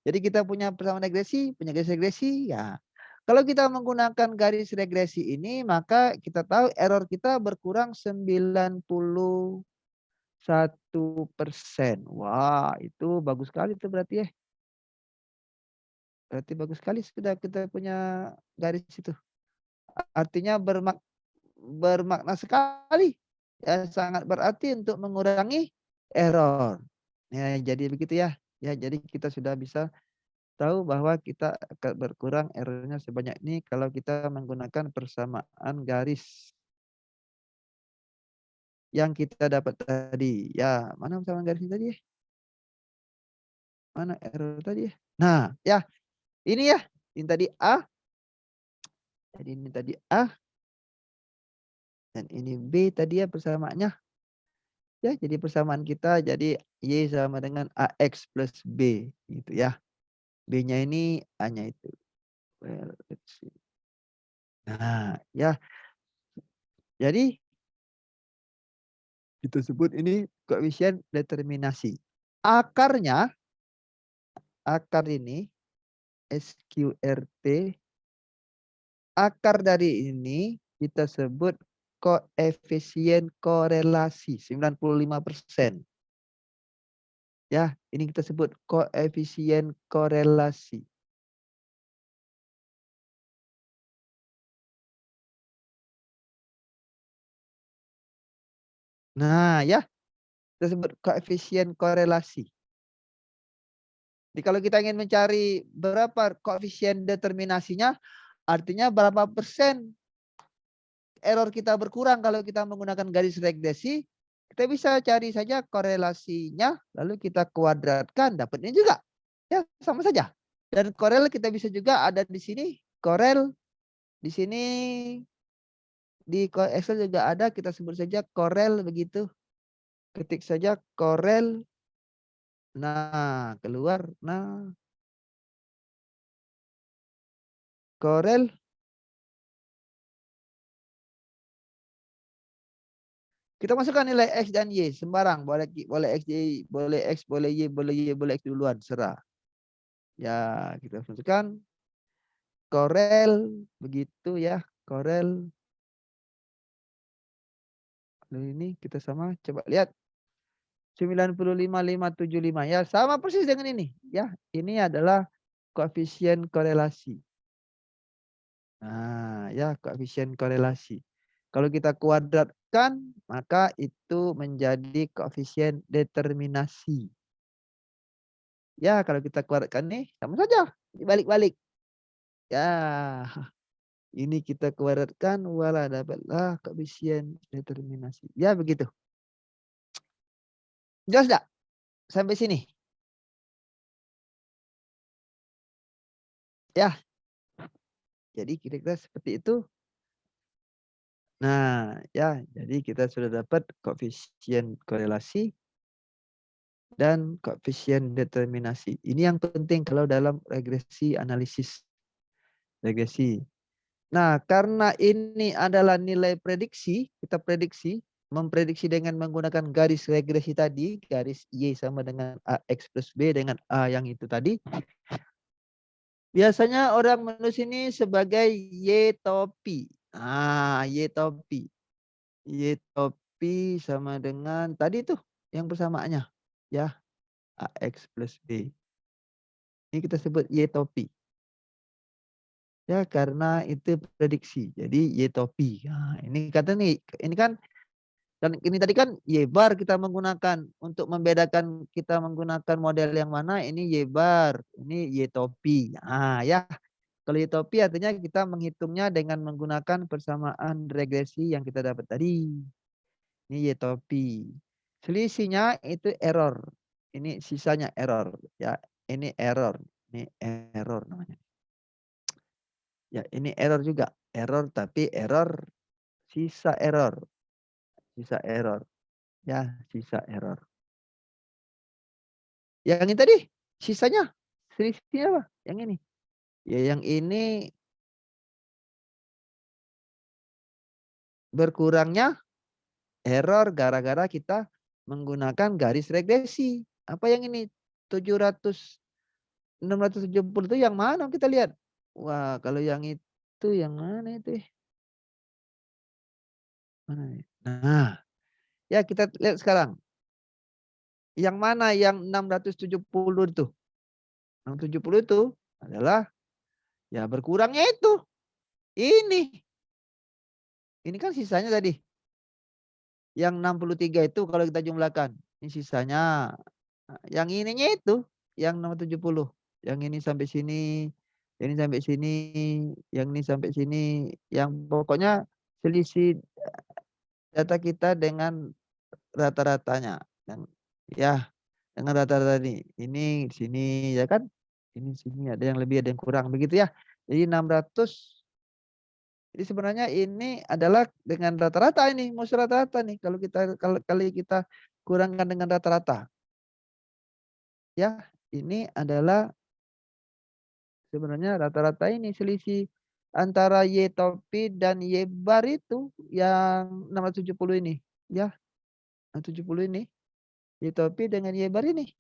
Jadi kita punya persamaan regresi, punya garis regresi. Ya, kalau kita menggunakan garis regresi ini, maka kita tahu error kita berkurang 91%. Wah, itu bagus sekali itu berarti ya. Berarti bagus sekali sudah kita punya garis itu. Artinya bermakna sekali. Ya, sangat berarti untuk mengurangi error. Ya, jadi begitu ya. Ya, jadi kita sudah bisa tahu bahwa kita akan berkurang errornya sebanyak ini kalau kita menggunakan persamaan garis yang kita dapat tadi. Ya, mana persamaan garis ini tadi ya? Mana error tadi ya? Nah, ya, ini ya. Ini tadi A. Jadi ini tadi A. Dan ini B tadi ya persamaannya. Ya, jadi persamaan kita jadi Y sama dengan AX plus B. Gitu ya. B-nya ini A-nya itu. Well, let's see. Nah, ya. Jadi kita sebut ini koefisien determinasi. Akarnya, akar ini SQRT, akar dari ini kita sebut koefisien korelasi 95%. Ya, ini kita sebut koefisien korelasi. Nah, ya, kita sebut koefisien korelasi. Jadi kalau kita ingin mencari berapa koefisien determinasinya, artinya berapa persen error kita berkurang kalau kita menggunakan garis regresi, kita bisa cari saja korelasinya, lalu kita kuadratkan, dapatnya juga. Ya, sama saja. Dan korel kita bisa juga ada di sini, korel di sini di Excel juga ada, kita sebut saja korel begitu. Ketik saja korel. Nah, keluar. Nah, korel. Kita masukkan nilai X dan Y sembarang. Boleh X, Y, boleh X, boleh Y, boleh Y, boleh X duluan. Serah. Ya, kita masukkan. Korel. Begitu ya. Korel. Lalu ini kita sama. Coba lihat. 95,575. Ya, sama persis dengan ini. Ya, ini adalah koefisien korelasi. Nah, ya koefisien korelasi. Kalau kita kuadratkan, maka itu menjadi koefisien determinasi. Ya, kalau kita kuadratkan nih, sama saja. Dibalik-balik. Ya, ini kita kuadratkan, wala dapatlah koefisien determinasi. Ya, begitu. Jelas tidak? Sampai sini. Ya. Jadi kira-kira seperti itu. Nah, ya, jadi kita sudah dapat koefisien korelasi dan koefisien determinasi. Ini yang penting kalau dalam regresi analisis regresi. Nah, karena ini adalah nilai prediksi, kita memprediksi dengan menggunakan garis regresi tadi, garis Y sama dengan AX plus B dengan A yang itu tadi. Biasanya orang menulis ini sebagai Y topi. Y topi. Y topi sama dengan tadi tuh yang persamaannya. Ya, AX plus B. Ini kita sebut Y topi. Ya, karena itu prediksi. Jadi Y topi. Nah, ini kata nih, ini kan dan ini tadi kan Y bar kita menggunakan untuk membedakan kita menggunakan model yang mana. Ini Y bar, ini Y topi. Ya. Kalau Y topi artinya kita menghitungnya dengan menggunakan persamaan regresi yang kita dapat tadi. Ini Y topi. Selisihnya itu error. Ini sisanya error. Ya, ini error. Ini error namanya. Ya, ini error juga. Error tapi error sisa error. Sisa error. Ya, sisa error. Yang ini tadi sisanya selisihnya apa? Yang ini. Ya, yang ini berkurangnya error gara-gara kita menggunakan garis regresi. Apa yang ini? 700 670 itu yang mana kita lihat? Wah, kalau yang itu yang mana itu? Mana nih? Nah, ya kita lihat sekarang. Yang mana yang 670 itu? 670 itu adalah ya berkurangnya itu. Ini. Ini kan sisanya tadi. Yang 63 itu kalau kita jumlahkan. Ini sisanya. Nah, yang ininya itu. Yang 670. Yang ini sampai sini. Yang ini sampai sini. Yang ini sampai sini. Yang pokoknya selisih data kita dengan rata-ratanya. Ya, dengan rata-rata ini. Ini sini ya kan. Ini sini ada yang lebih ada yang kurang. Begitu ya. Jadi 600. Jadi sebenarnya ini adalah dengan rata-rata ini, musuh rata-rata nih. Kalau kita kurangkan dengan rata-rata. Ya, ini adalah sebenarnya rata-rata ini selisih antara Y topi dan Y bar itu yang 670 ini. Ya, 670 ini. Y topi dengan Y bar ini.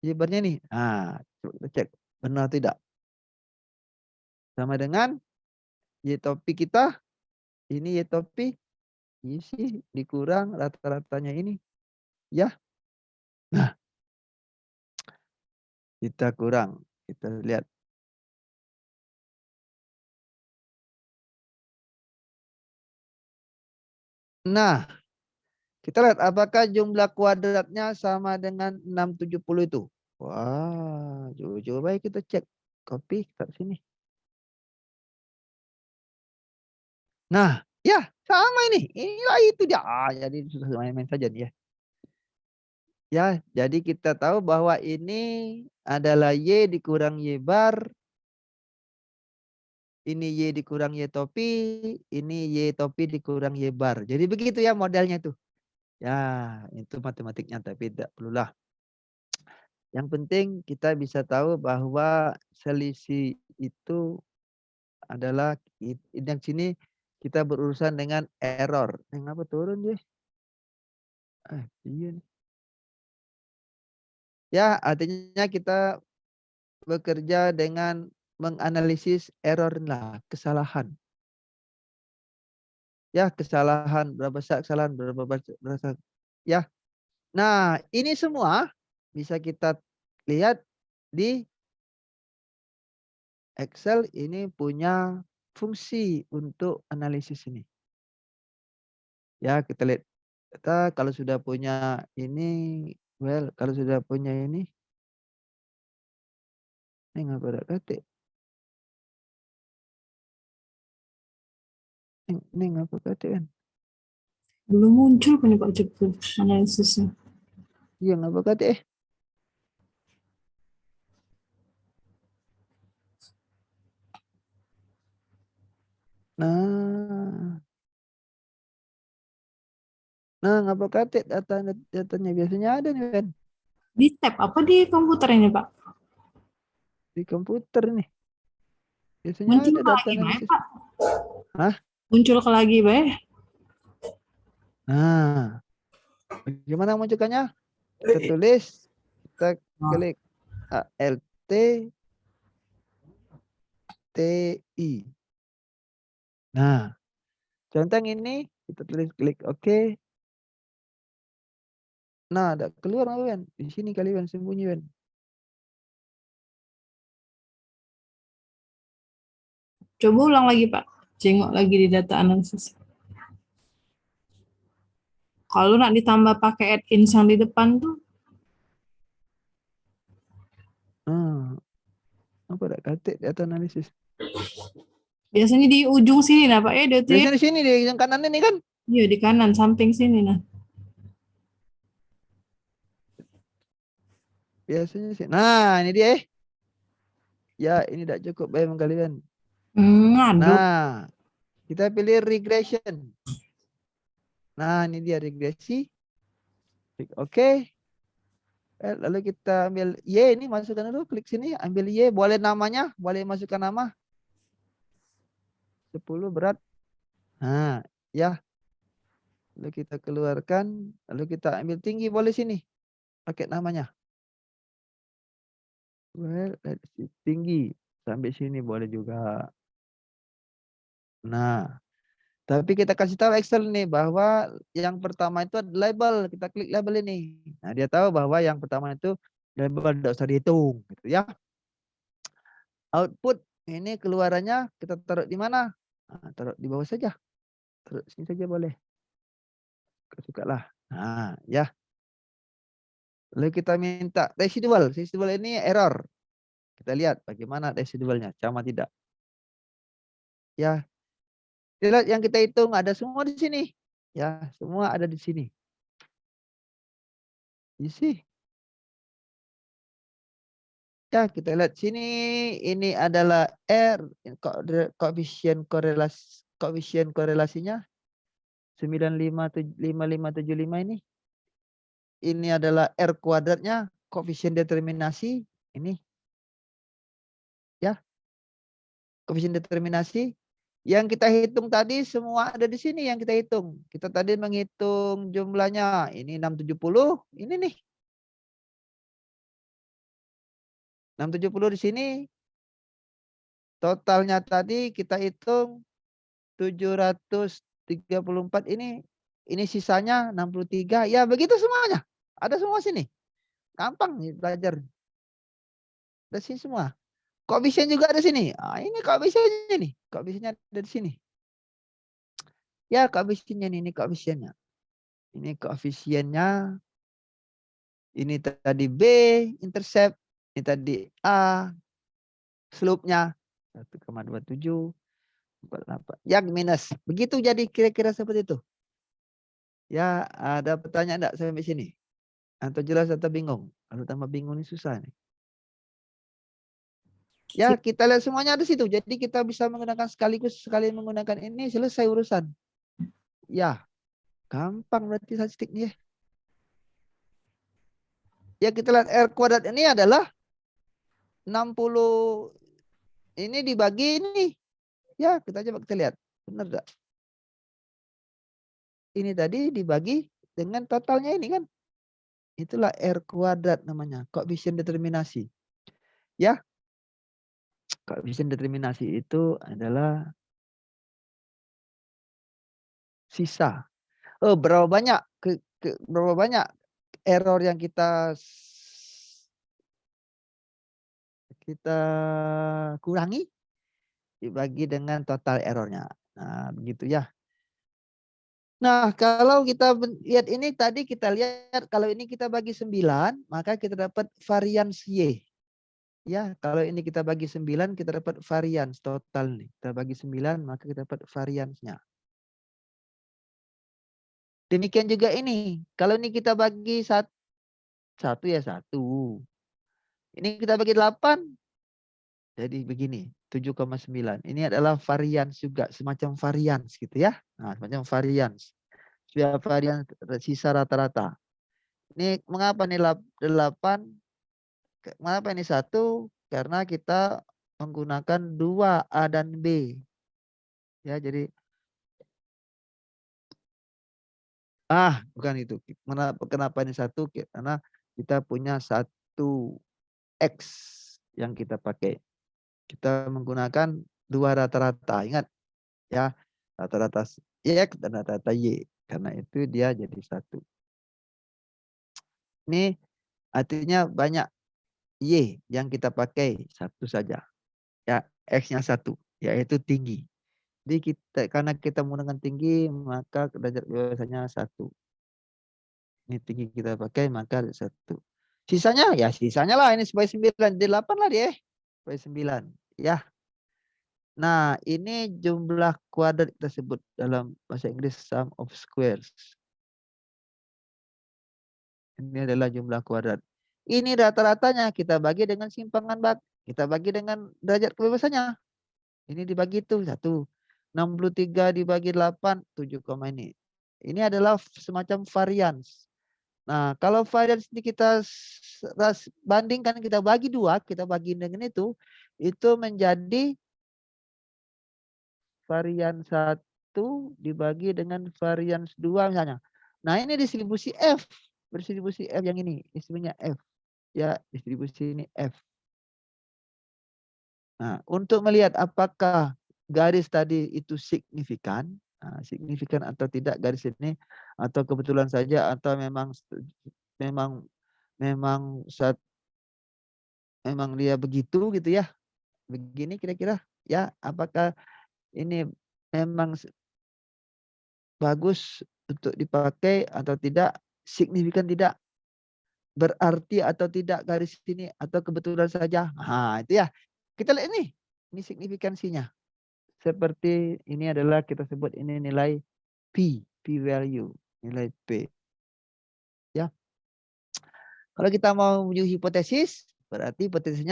Y barnya nih. Nah, coba kita cek benar tidak. Sama dengan Y topi kita. Ini Y topi. Ini sih dikurang rata-ratanya ini. Ya. Nah, kita kurang. Kita lihat. Nah, kita lihat apakah jumlah kuadratnya sama dengan 670 itu. Wah, coba kita cek. Copy ke sini. Nah, ya sama ini. Inilah itu dia. Jadi susah main-main saja nih ya. Ya, jadi kita tahu bahwa ini adalah Y dikurang Y bar. Ini Y dikurang Y topi. Ini Y topi dikurang Y bar. Jadi begitu ya modelnya tuh. Ya, itu matematiknya tapi tidak perlulah. Yang penting kita bisa tahu bahwa selisih itu adalah yang sini kita berurusan dengan error. Ngapa turun dia? Iya nih. Ya, artinya kita bekerja dengan menganalisis error lah, kesalahan. Ya, kesalahan berapa besar kesalahan berapa besar. Ya. Nah, ini semua bisa kita lihat di Excel ini punya fungsi untuk analisis ini. Ya, kita lihat. Kita kalau sudah punya ini, kalau sudah punya ini ngapa ada ketik? Ini ngapa ketik kan? Belum muncul punya Pak Jepun analisisnya. Iya ngapa ketik? Nah, ngapa katik datanya biasanya ada nih Ben Di tab apa di komputer ini, Pak? di komputer nih. Biasanya Muncul ada ke data lagi, Pak, analisis. Pak? Hah? Muncul ke lagi, Pak. Nah, bagaimana munculkannya? Kita tulis, kita klik ALT TI. Nah, contoh yang ini kita tulis klik OK. Nah, ada keluar apa Ben? Di sini kali Ben sembunyi Ben. Coba ulang lagi, Pak. Cengok lagi di data analisis. Kalau nak ditambah pakai add-ins yang di depan tuh, Apa ada katik data analisis? biasanya di ujung sini, nah, Pak. Dia tuh ya. Biasanya di sini di yang kanan ini kan? Iya, di kanan, samping sini, nah. Biasanya sih. Nah, ini dia. Ya, ini tidak cukup Ben kalian. Aduh. Nah, kita pilih regression. Nah, ini dia regresi. Klik OK. Lalu kita ambil Y ini, masukkan dulu, klik sini, ambil Y, boleh namanya, boleh masukkan nama. 10 berat. Nah, ya. Lalu kita keluarkan, lalu kita ambil tinggi, boleh sini. Pakai namanya. Well, tinggi. Sampai sini boleh juga. Nah, tapi kita kasih tahu Excel nih bahwa yang pertama itu ada label. Kita klik label ini. Nah, dia tahu bahwa yang pertama itu label tidak usah dihitung, gitu ya. Output ini keluarannya kita taruh di mana? Nah, taruh di bawah saja. Taruh sini saja boleh. Suka lah. Nah, ya. Lalu kita minta residual. Residual ini error. Kita lihat bagaimana residualnya, sama tidak. Ya, lihat yang kita hitung ada semua di sini. Ya, semua ada di sini. Isi. Ya, kita lihat sini. Ini adalah R. Koefisien korelasinya 95575 ini. Ini adalah R kuadratnya. Koefisien determinasi. Ini. Ya. Koefisien determinasi. Yang kita hitung tadi semua ada di sini yang kita hitung. Kita tadi menghitung jumlahnya. Ini 670. Ini nih. 670 di sini. Totalnya tadi kita hitung 734 ini. Ini sisanya 63. Ya begitu semuanya. Ada semua sini. Gampang nih belajar. Ada sini semua. Koefisien juga ada sini. Ini koefisiennya nih. Koefisiennya ada di sini. Ya koefisiennya nih. Ini koefisiennya. Ini koefisiennya. Ini tadi B intercept. Ini tadi A slope-nya 1,27. 48. Yang minus. Begitu jadi kira-kira seperti itu. Ya, ada pertanyaan enggak sampai sini? Atau jelas atau bingung? Kalau tambah bingung ini susah nih. Ya, kita lihat semuanya ada situ. Jadi kita bisa menggunakan sekaligus sekali menggunakan ini selesai urusan. Ya, gampang berarti statistiknya. Ya, kita lihat R kuadrat ini adalah 60 ini dibagi ini. Ya, kita coba kita lihat. Benar enggak? Ini tadi dibagi dengan totalnya ini kan. Itulah R kuadrat namanya, koefisien determinasi. Ya. Koefisien determinasi itu adalah sisa. Berapa banyak berapa banyak error yang kita kurangi dibagi dengan total errornya. Nah, begitu ya. Nah, kalau kita lihat ini tadi kita lihat kalau ini kita bagi 9, maka kita dapat varians Y. Ya, kalau ini kita bagi 9, kita dapat varians total nih. Kita bagi 9, maka kita dapat variansnya. Demikian juga ini. Kalau ini kita bagi 1 ya 1. Ini kita bagi 8. Jadi begini. 7,9. Ini adalah varians juga, semacam varians gitu ya. Nah, semacam varians. Sudah varian sisa rata-rata. Ini mengapa nih 8? Mengapa ini 1? Karena kita menggunakan 2 A dan B. Ya, jadi bukan itu. Kenapa ini 1? Karena kita punya 1 X yang kita pakai. Kita menggunakan 2 rata-rata. Ingat ya, rata-rata X dan rata-rata Y. Karena itu dia jadi 1. Ini artinya banyak Y yang kita pakai 1 saja. Ya, X-nya 1, yaitu tinggi. Jadi karena kita menggunakan tinggi, maka derajat kebebasannya 1. Ini tinggi kita pakai, maka 1. Sisanya lah ini supaya 9. Jadi 8 lah dia. Supaya 9. Ya. Nah, ini jumlah kuadrat kita sebut dalam bahasa Inggris sum of squares. Ini adalah jumlah kuadrat. Ini rata-ratanya kita bagi dengan simpangan kita bagi dengan derajat kebebasannya. Ini dibagi itu 1. 63 dibagi 8, 7, ini. Ini adalah semacam varians. Nah, kalau varians ini kita bandingkan, kita bagi 2, kita bagi dengan itu menjadi varian 1 dibagi dengan varians 2 misalnya. Nah, ini distribusi F. Distribusi F yang ini, istilahnya F. Ya, distribusi ini F. Nah, untuk melihat apakah garis tadi itu signifikan, signifikan atau tidak garis ini, atau kebetulan saja, atau memang dia begitu gitu ya, begini kira-kira ya, apakah ini memang bagus untuk dipakai atau tidak, signifikan tidak, berarti atau tidak garis ini, atau kebetulan saja. Nah, itu ya. Kita lihat ini signifikansinya. Seperti ini adalah kita sebut ini nilai P value, nilai P. Ya. Kalau kita mau menuju hipotesis, berarti hipotesis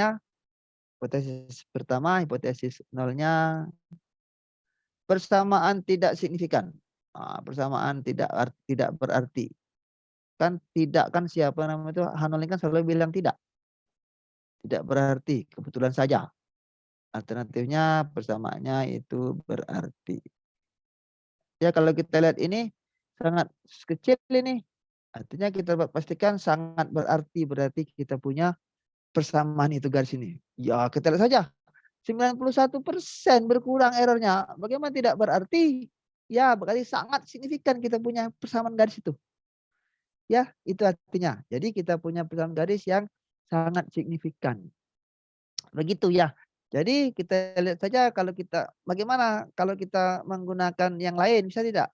pertama, hipotesis nolnya persamaan tidak signifikan. Persamaan tidak berarti. Kan tidak, kan siapa namanya itu, Hanoli kan selalu bilang tidak. Tidak berarti, kebetulan saja. Alternatifnya persamaannya itu berarti. Ya, kalau kita lihat ini sangat kecil ini. Artinya kita pastikan sangat berarti kita punya persamaan itu garis ini. Ya, kita lihat saja. 91% berkurang errornya. Bagaimana tidak berarti? Ya, berarti sangat signifikan kita punya persamaan garis itu. Ya, itu artinya. Jadi kita punya persamaan garis yang sangat signifikan. Begitu ya. Jadi kita lihat saja bagaimana kalau kita menggunakan yang lain, bisa tidak?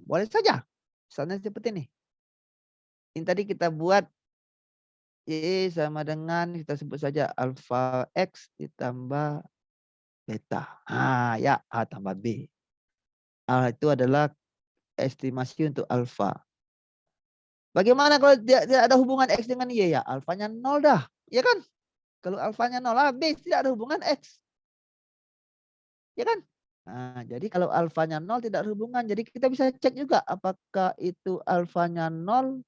Boleh saja. Misalnya seperti ini. Ini tadi kita buat Y sama dengan, kita sebut saja alfa X ditambah beta. Ya, A tambah B. Itu adalah estimasi untuk alfa. Bagaimana kalau tidak ada hubungan X dengan Y ya? Alfanya 0 dah. Ya kan? Kalau alfanya 0, B tidak ada hubungan X. Ya kan? Nah, jadi kalau alfanya 0 tidak ada hubungan. Jadi kita bisa cek juga apakah itu alfanya 0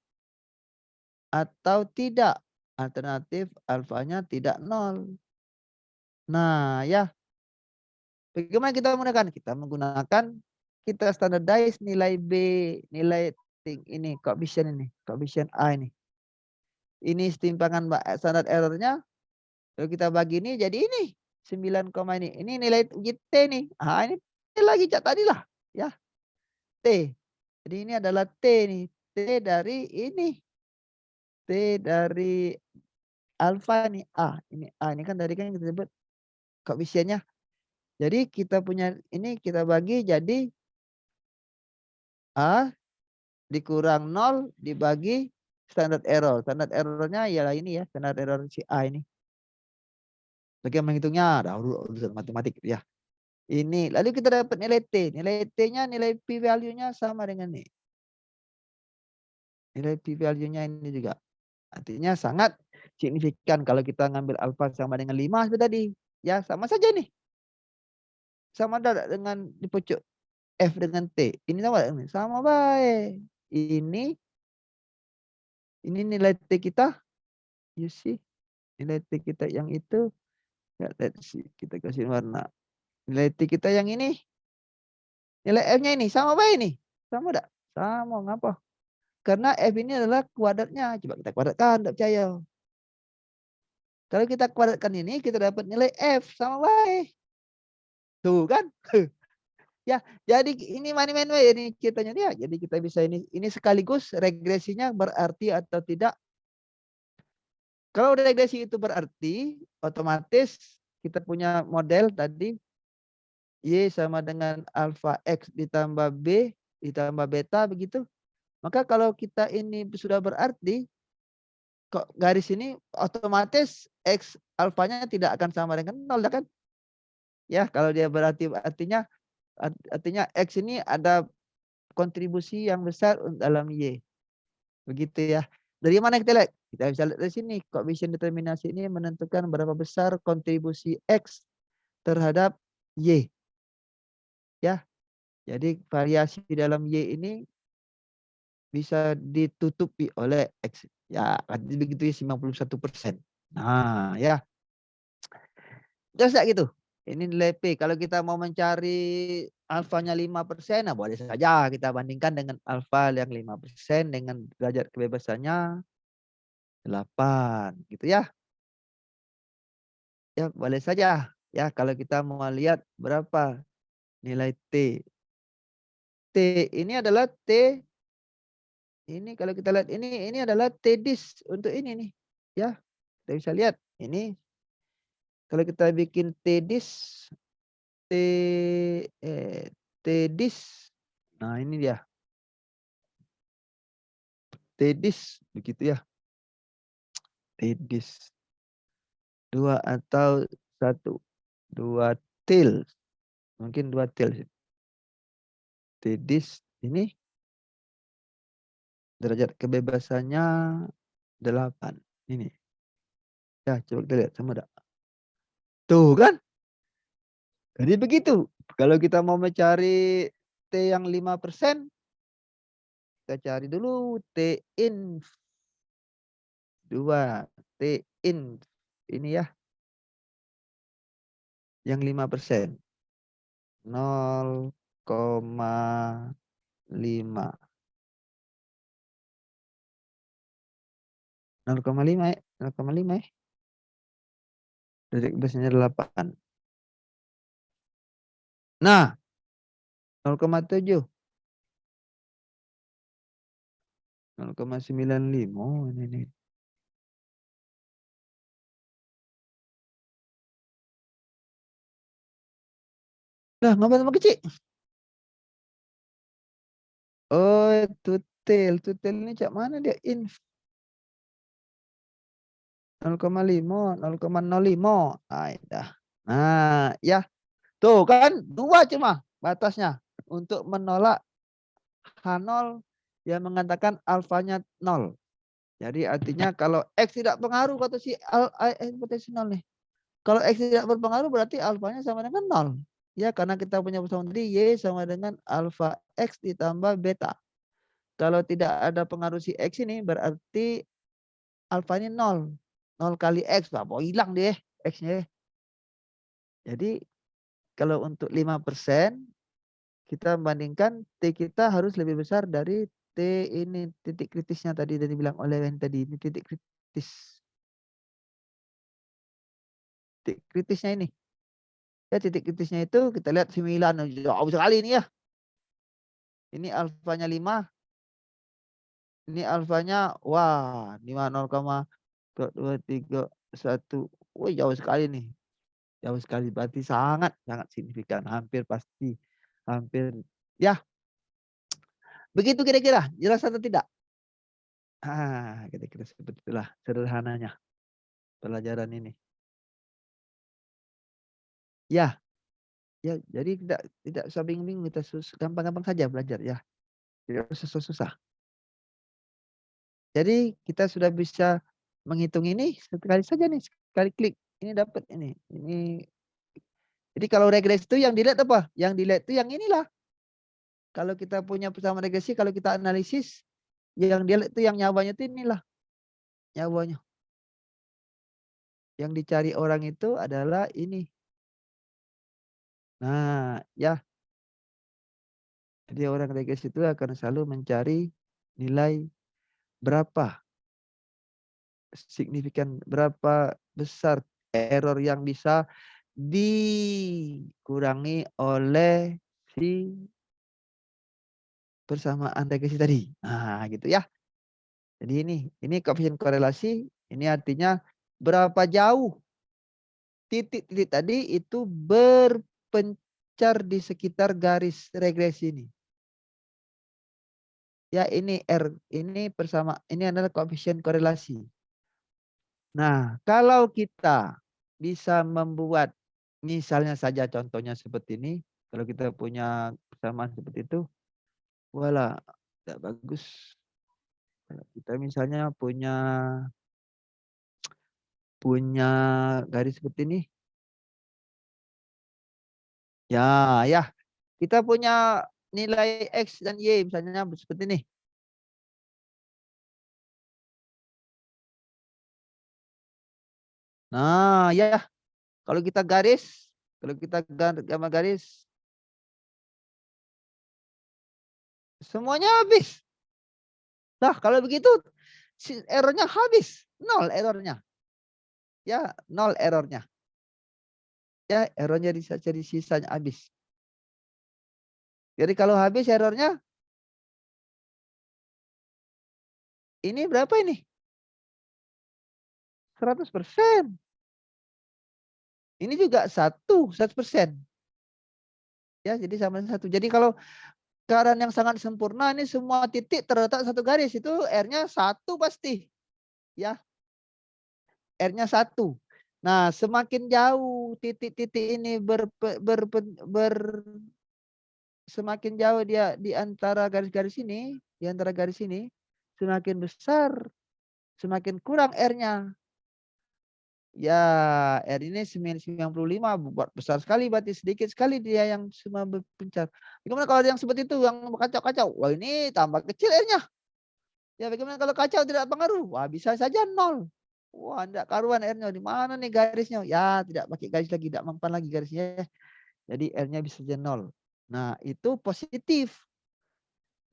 atau tidak. Alternatif alfanya tidak 0. Nah, ya. Bagaimana kita menggunakan? Kita standardize nilai B, nilai ini, koefisien A ini. Ini timpangan standar errornya. Kalau kita bagi ini jadi ini 9, ini. Ini nilai T nih. Ini lagi cak tadi lah, ya. T. Jadi ini adalah T nih. T dari ini. T dari alfa nih A. Ini A, ini kan dari kan kita sebut koefisiennya. Jadi kita punya ini kita bagi jadi A dikurang 0 dibagi standar error. Standar errornya ialah ini ya, standar error si A ini. Bagaimana menghitungnya? Urusan matematik ya. Ini lalu kita dapat nilai T. Nilai T-nya, nilai P value-nya sama dengan ini. Nilai P value-nya ini juga. Artinya sangat signifikan kalau kita ngambil alfa sama dengan 5 seperti tadi. Ya, sama saja nih. Sama ada dengan di pojok F dengan T. Ini sama enggak? Sama baik. Ini nilai T kita. You see? Nilai T kita yang itu. Ya, let's see. Kita kasih warna. Nilai T kita yang ini. Nilai F-nya ini. Sama baik ini. Sama enggak? Sama. Ngapa? Karena F ini adalah kuadratnya. Coba kita kuadratkan. Enggak percaya. Kalau kita kuadratkan ini, kita dapat nilai F. Sama baik. Tuh kan? Ya, jadi ini main-main ini ceritanya dia. Jadi kita bisa ini sekaligus regresinya berarti atau tidak. Kalau regresi itu berarti otomatis kita punya model tadi Y sama dengan alfa X ditambah B ditambah beta begitu. Maka kalau kita ini sudah berarti kok garis ini otomatis X alfanya tidak akan sama dengan 0 kan? Ya, kalau dia berarti artinya X ini ada kontribusi yang besar dalam Y. Begitu ya. Dari mana kita lihat? Kita bisa lihat dari sini. Koefisien determinasi ini menentukan berapa besar kontribusi X terhadap Y. Ya. Jadi variasi dalam Y ini bisa ditutupi oleh X. Ya, begitu ya 91%. Nah, ya. Terus gitu. Ini nilai P. Kalau kita mau mencari alfanya 5%, nah boleh saja kita bandingkan dengan alfa yang 5% dengan derajat kebebasannya 8 gitu ya. Ya, boleh saja. Ya, kalau kita mau lihat berapa nilai T. T ini adalah T. Ini kalau kita lihat ini adalah T dis untuk ini nih. Ya, kita bisa lihat ini. Kalau kita bikin T dis, T T dis. Nah, ini dia. T dis begitu ya. T dis. 2 atau 1. 2 til. Mungkin 2 til. T dis ini derajat kebebasannya 8. Ini. Ya, coba kita lihat sama enggak? Tuh kan? Jadi begitu. Kalau kita mau mencari T yang 5%, kita cari dulu T inf 2. T inf. Ini ya. Yang 5%. 0,5. 0,5 ya. 0,5 ya. Dari kebebasannya 8. Nah, 0,7. 0,95 ini. Lah, ngapa sama kecil? Oh, tutel. Tutel ini cak mana dia? Inf 0,5, 0,05. Nah, dah. Nah, ya. Tuh kan 2 cuma batasnya untuk menolak H0 yang mengatakan alfanya 0. Jadi artinya kalau X tidak pengaruh kata si hipotesis 0 nih. Kalau X tidak berpengaruh berarti alfanya sama dengan 0. Ya, karena kita punya persamaan tadi Y sama dengan alfa X ditambah beta. Kalau tidak ada pengaruh si X ini berarti alfanya 0. 0 kali X, mau hilang deh X-nya. Jadi kalau untuk 5% kita bandingkan T kita harus lebih besar dari T ini titik kritisnya tadi dari bilang oleh yang tadi ini titik kritis. Titik kritisnya ini. Ya, titik kritisnya itu kita lihat 9 jauh sekali ini ya. Ini alfanya 5. Ini alfanya wah 5 0,231. Wih, jauh sekali nih. Jauh sekali berarti sangat signifikan, hampir pasti. Hampir ya. Begitu kira-kira, jelas atau tidak? Kira-kira seperti itulah sederhananya pelajaran ini. Ya, ya, jadi tidak usah bingung-bingung, kita gampang-gampang saja belajar ya. Tidak usah susah-susah. Jadi kita sudah bisa menghitung ini sekali saja nih, sekali klik. Ini dapat ini. Ini Jadi kalau regresi itu yang dilihat apa? Yang dilihat itu yang inilah. Kalau kita punya persamaan regresi, kalau kita analisis, yang dilihat itu yang nyawanya itu inilah. Nyawanya. Yang dicari orang itu adalah ini. Nah, ya. Jadi orang regresi itu akan selalu mencari nilai berapa signifikan, berapa besar error yang bisa dikurangi oleh si persamaan regresi tadi. Nah, gitu ya. Jadi ini koefisien korelasi, ini artinya berapa jauh titik-titik tadi itu berpencar di sekitar garis regresi ini. Ya, ini R, ini ini adalah koefisien korelasi. Nah, kalau kita bisa membuat misalnya saja contohnya seperti ini, kalau kita punya persamaan seperti itu, wala tidak bagus. Kalau kita misalnya punya garis seperti ini, ya, kita punya nilai X dan Y misalnya seperti ini. Nah, ya, kalau kita gambar garis, semuanya habis. Nah, kalau begitu errornya habis, nol errornya. Ya, nol errornya. Ya, errornya jadi sisanya habis. Jadi kalau habis errornya, ini berapa ini? 100%. Ini juga 100%. Ya, jadi sama satu. Jadi kalau keadaan yang sangat sempurna ini semua titik terletak satu garis itu R-nya 1 pasti. Ya. R-nya 1. Nah, semakin jauh titik-titik ini semakin jauh dia di antara garis-garis ini, semakin besar, semakin kurang R-nya. Ya, R ini 95 besar sekali, berarti sedikit sekali dia yang cuma berpencar. Bagaimana kalau yang seperti itu yang kacau-kacau? Wah, ini tambah kecil R-nya. Ya, bagaimana kalau kacau tidak pengaruh? Wah, bisa saja nol. Wah, tidak karuan R-nya. Di mana nih garisnya? Ya, tidak pakai garis lagi, tidak mempan lagi garisnya. Jadi R-nya bisa jadi nol. Nah, itu positif.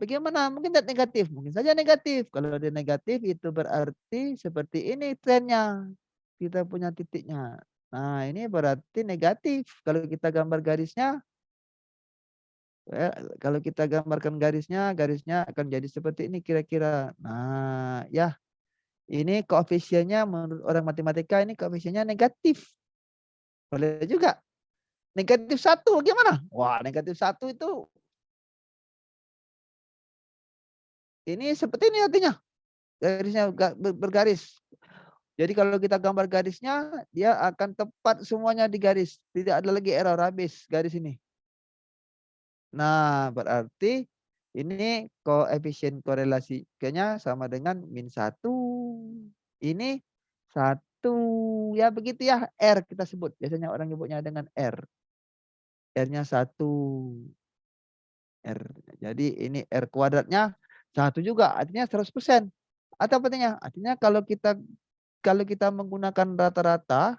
Bagaimana? Mungkin tidak negatif. Mungkin saja negatif. Kalau dia negatif itu berarti seperti ini trennya. Kita punya titiknya. Nah, ini berarti negatif. Kalau kita gambar garisnya, kalau kita gambarkan garisnya akan jadi seperti ini kira-kira. Nah, ya. Ini koefisiennya menurut orang matematika ini koefisiennya negatif. Boleh juga. Negatif 1 gimana? Wah, negatif 1 itu ini seperti ini artinya. Garisnya bergaris. Jadi kalau kita gambar garisnya, dia akan tepat semuanya di garis. Tidak ada lagi error, habis garis ini. Nah, berarti ini koefisien korelasinya sama dengan -1. Ini 1. Ya begitu ya, R kita sebut. Biasanya orang nyebutnya dengan R. R-nya 1. R. Jadi ini R kuadratnya 1 juga, artinya 100%. Atau artinya? Artinya kalau kita menggunakan rata-rata,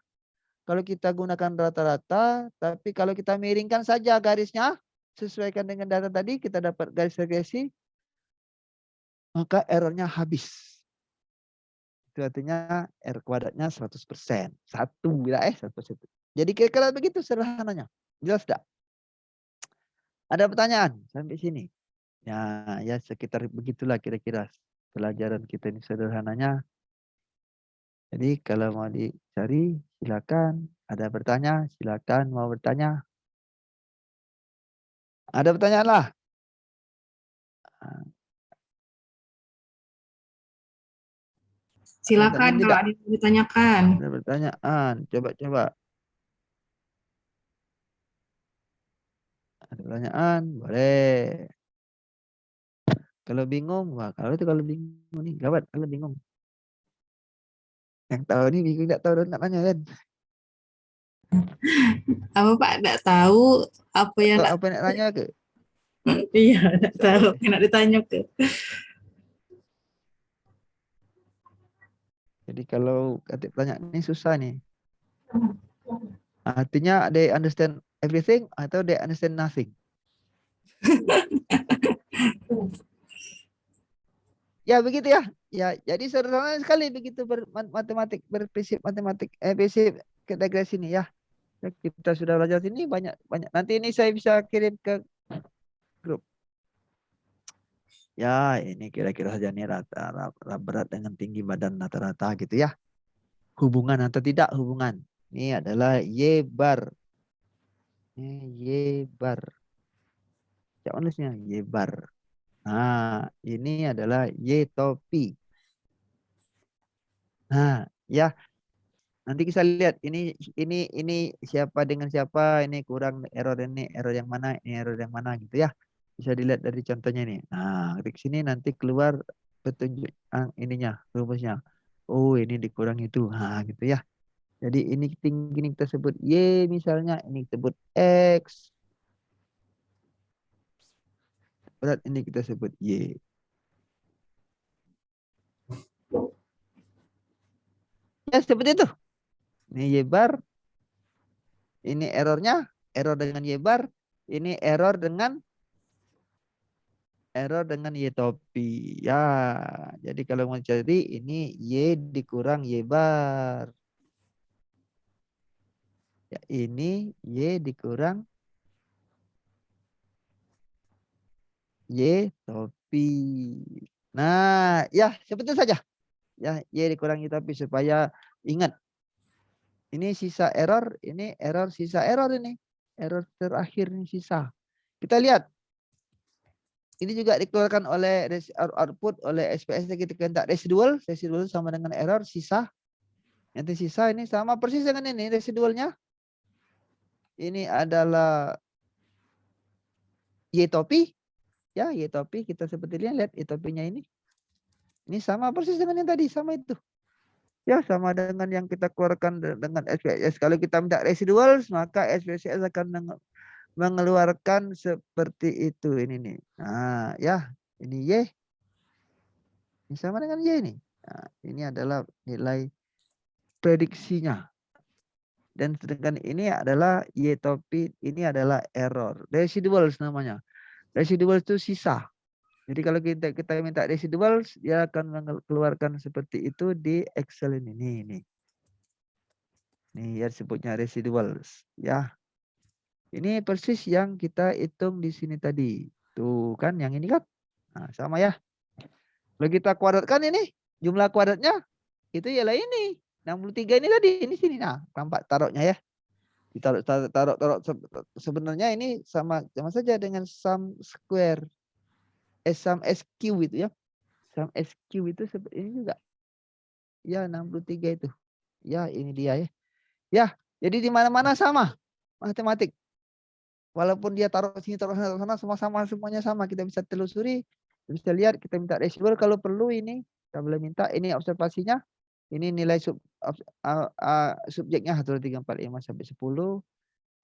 tapi kalau kita miringkan saja garisnya, sesuaikan dengan data tadi, kita dapat garis regresi, maka errornya habis. Itu artinya R kuadratnya 100%. 1 ya, 100%. Jadi kira-kira begitu sederhananya. Jelas tidak? Ada pertanyaan sampai sini? Ya sekitar begitulah kira-kira pelajaran kita ini sederhananya. Jadi kalau mau dicari silakan. Ada bertanya silakan, mau bertanya. Ada pertanyaan lah. Silakan kalau ada yang ditanyakan. Ada pertanyaan, coba. Ada pertanyaan, boleh. Kalau bingung, wah kalau bingung nih, gawat kalau bingung. Yang tahu nih bingung, nggak tahu nggak nanya kan. Apa Pak enggak tahu apa yang Atau enggak apa yang nanya ke? iya enggak Bisa tahu boleh. enggak ditanya ke. Jadi kalau Katip tanya ini susah nih. Artinya they understand everything atau they understand nothing. Ya begitu ya. Ya, jadi sederhana sekali begitu matematik, berprinsip matematik, prinsip integrasi ini ya. Ya, kita sudah belajar ini banyak banyak. Nanti ini saya bisa kirim ke grup. Ya, ini kira-kira saja nih rata berat dengan tinggi badan rata-rata gitu ya. Hubungan atau tidak hubungan. Ini adalah Y bar. Ini Y bar. Siapa nulisnya? Y bar. Nah, ini adalah Y topi. Nah, ya nanti kita lihat ini siapa dengan siapa, ini kurang error yang mana, ini error yang mana gitu ya. Bisa dilihat dari contohnya nih. Nah, klik sini nanti keluar petunjuk ininya, rumusnya. Oh, ini dikurang itu. Nah, gitu ya. Jadi ini tinggi ini kita sebut Y misalnya, ini kita sebut X. Berat ini kita sebut Y. Ya, seperti itu. Ini Y bar, ini errornya, error dengan Y bar, ini error dengan Y topi. Ya, jadi kalau mau cari ini Y dikurang Y bar. Ya, ini Y dikurang Y topi. Nah, ya seperti itu saja. Ya, Y dikurang Y topi supaya ingat. Ini sisa error, ini error, sisa error ini. Error terakhir ini sisa. Kita lihat. Ini juga dikeluarkan oleh output oleh SPS kita minta residual. Residual sama dengan error, sisa. Nanti sisa ini sama persis dengan ini residualnya. Ini adalah Y topi. Ya, Y topi kita seperti lihat Y topinya ini. Ini sama persis dengan yang tadi, sama itu. Ya, sama dengan yang kita keluarkan dengan SPSS. Kalau kita minta residual, maka SPSS akan mengeluarkan seperti itu ini nih. Nah, ya, ini Y. Ini sama dengan Y ini. Nah, ini adalah nilai prediksinya. Dan sedangkan ini adalah Y topi, ini adalah error. Residuals namanya. Residuals itu sisa. Jadi kalau kita minta residuals, dia akan mengeluarkan seperti itu di Excel ini. Nih. Nih ya disebutnya residuals. Ya. Ini persis yang kita hitung di sini tadi. Tuh kan yang ini kan. Nah, sama ya. Kalau kita kuadratkan ini, jumlah kuadratnya itu ialah ini. 63 ini tadi, ini sini. Nah, tampak taruhnya ya. Taruh sebenarnya ini sama saja dengan sum square. Sum SQ itu ya. Sum SQ itu seperti ini juga. Ya, 63 itu. Ya, ini dia ya. Ya, jadi di mana-mana sama matematik. Walaupun dia taruh sini, taruh sana, semua sama, semuanya sama. Kita bisa telusuri, kita bisa lihat, kita minta residual kalau perlu ini. Kita boleh minta ini observasinya. Ini nilai subjeknya 1, 2, 3, 4, 5 sampai 10.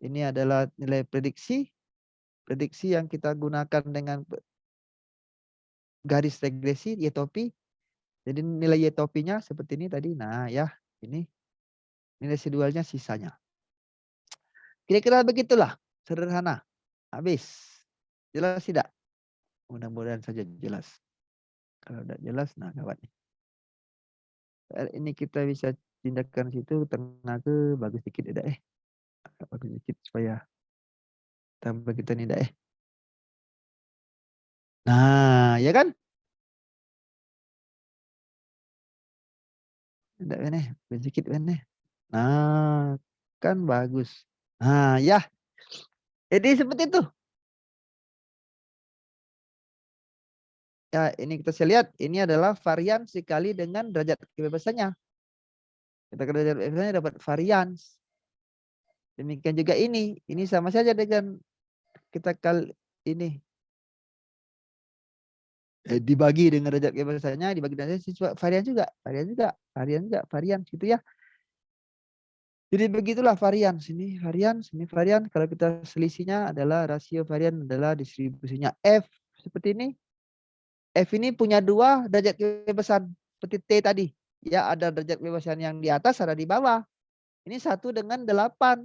Ini adalah nilai prediksi. Prediksi yang kita gunakan dengan garis regresi Y topi. Jadi nilai Y topinya seperti ini tadi. Nah, ya, ini nilai residualnya sisanya. Kira-kira begitulah, sederhana. Habis. Jelas tidak? Mudah-mudahan saja jelas. Kalau tidak jelas, nah gawat. Ini kita bisa tindakan situ tengah ke bagus dikit tidak bagus dikit supaya tambah kita tidak Nah, ya kan? Tidak bagus dikit Nah, kan bagus. Nah, ya. Jadi seperti itu. Ya, ini kita bisa lihat. Ini adalah varian sekali dengan derajat kebebasannya. Kita ke derajat kebebasannya dapat varian. Demikian juga ini. Ini sama saja dengan kita kali ini. Dibagi dengan derajat kebebasannya, dibagi dengan varian juga. Varian gitu ya. Jadi begitulah varian. Sini varian, sini varian. Kalau kita selisihnya adalah rasio varian adalah distribusinya F seperti ini. F ini punya 2 derajat kebebasan seperti T tadi. Ya, ada derajat kebebasan yang di atas, ada di bawah. Ini 1 dengan 8.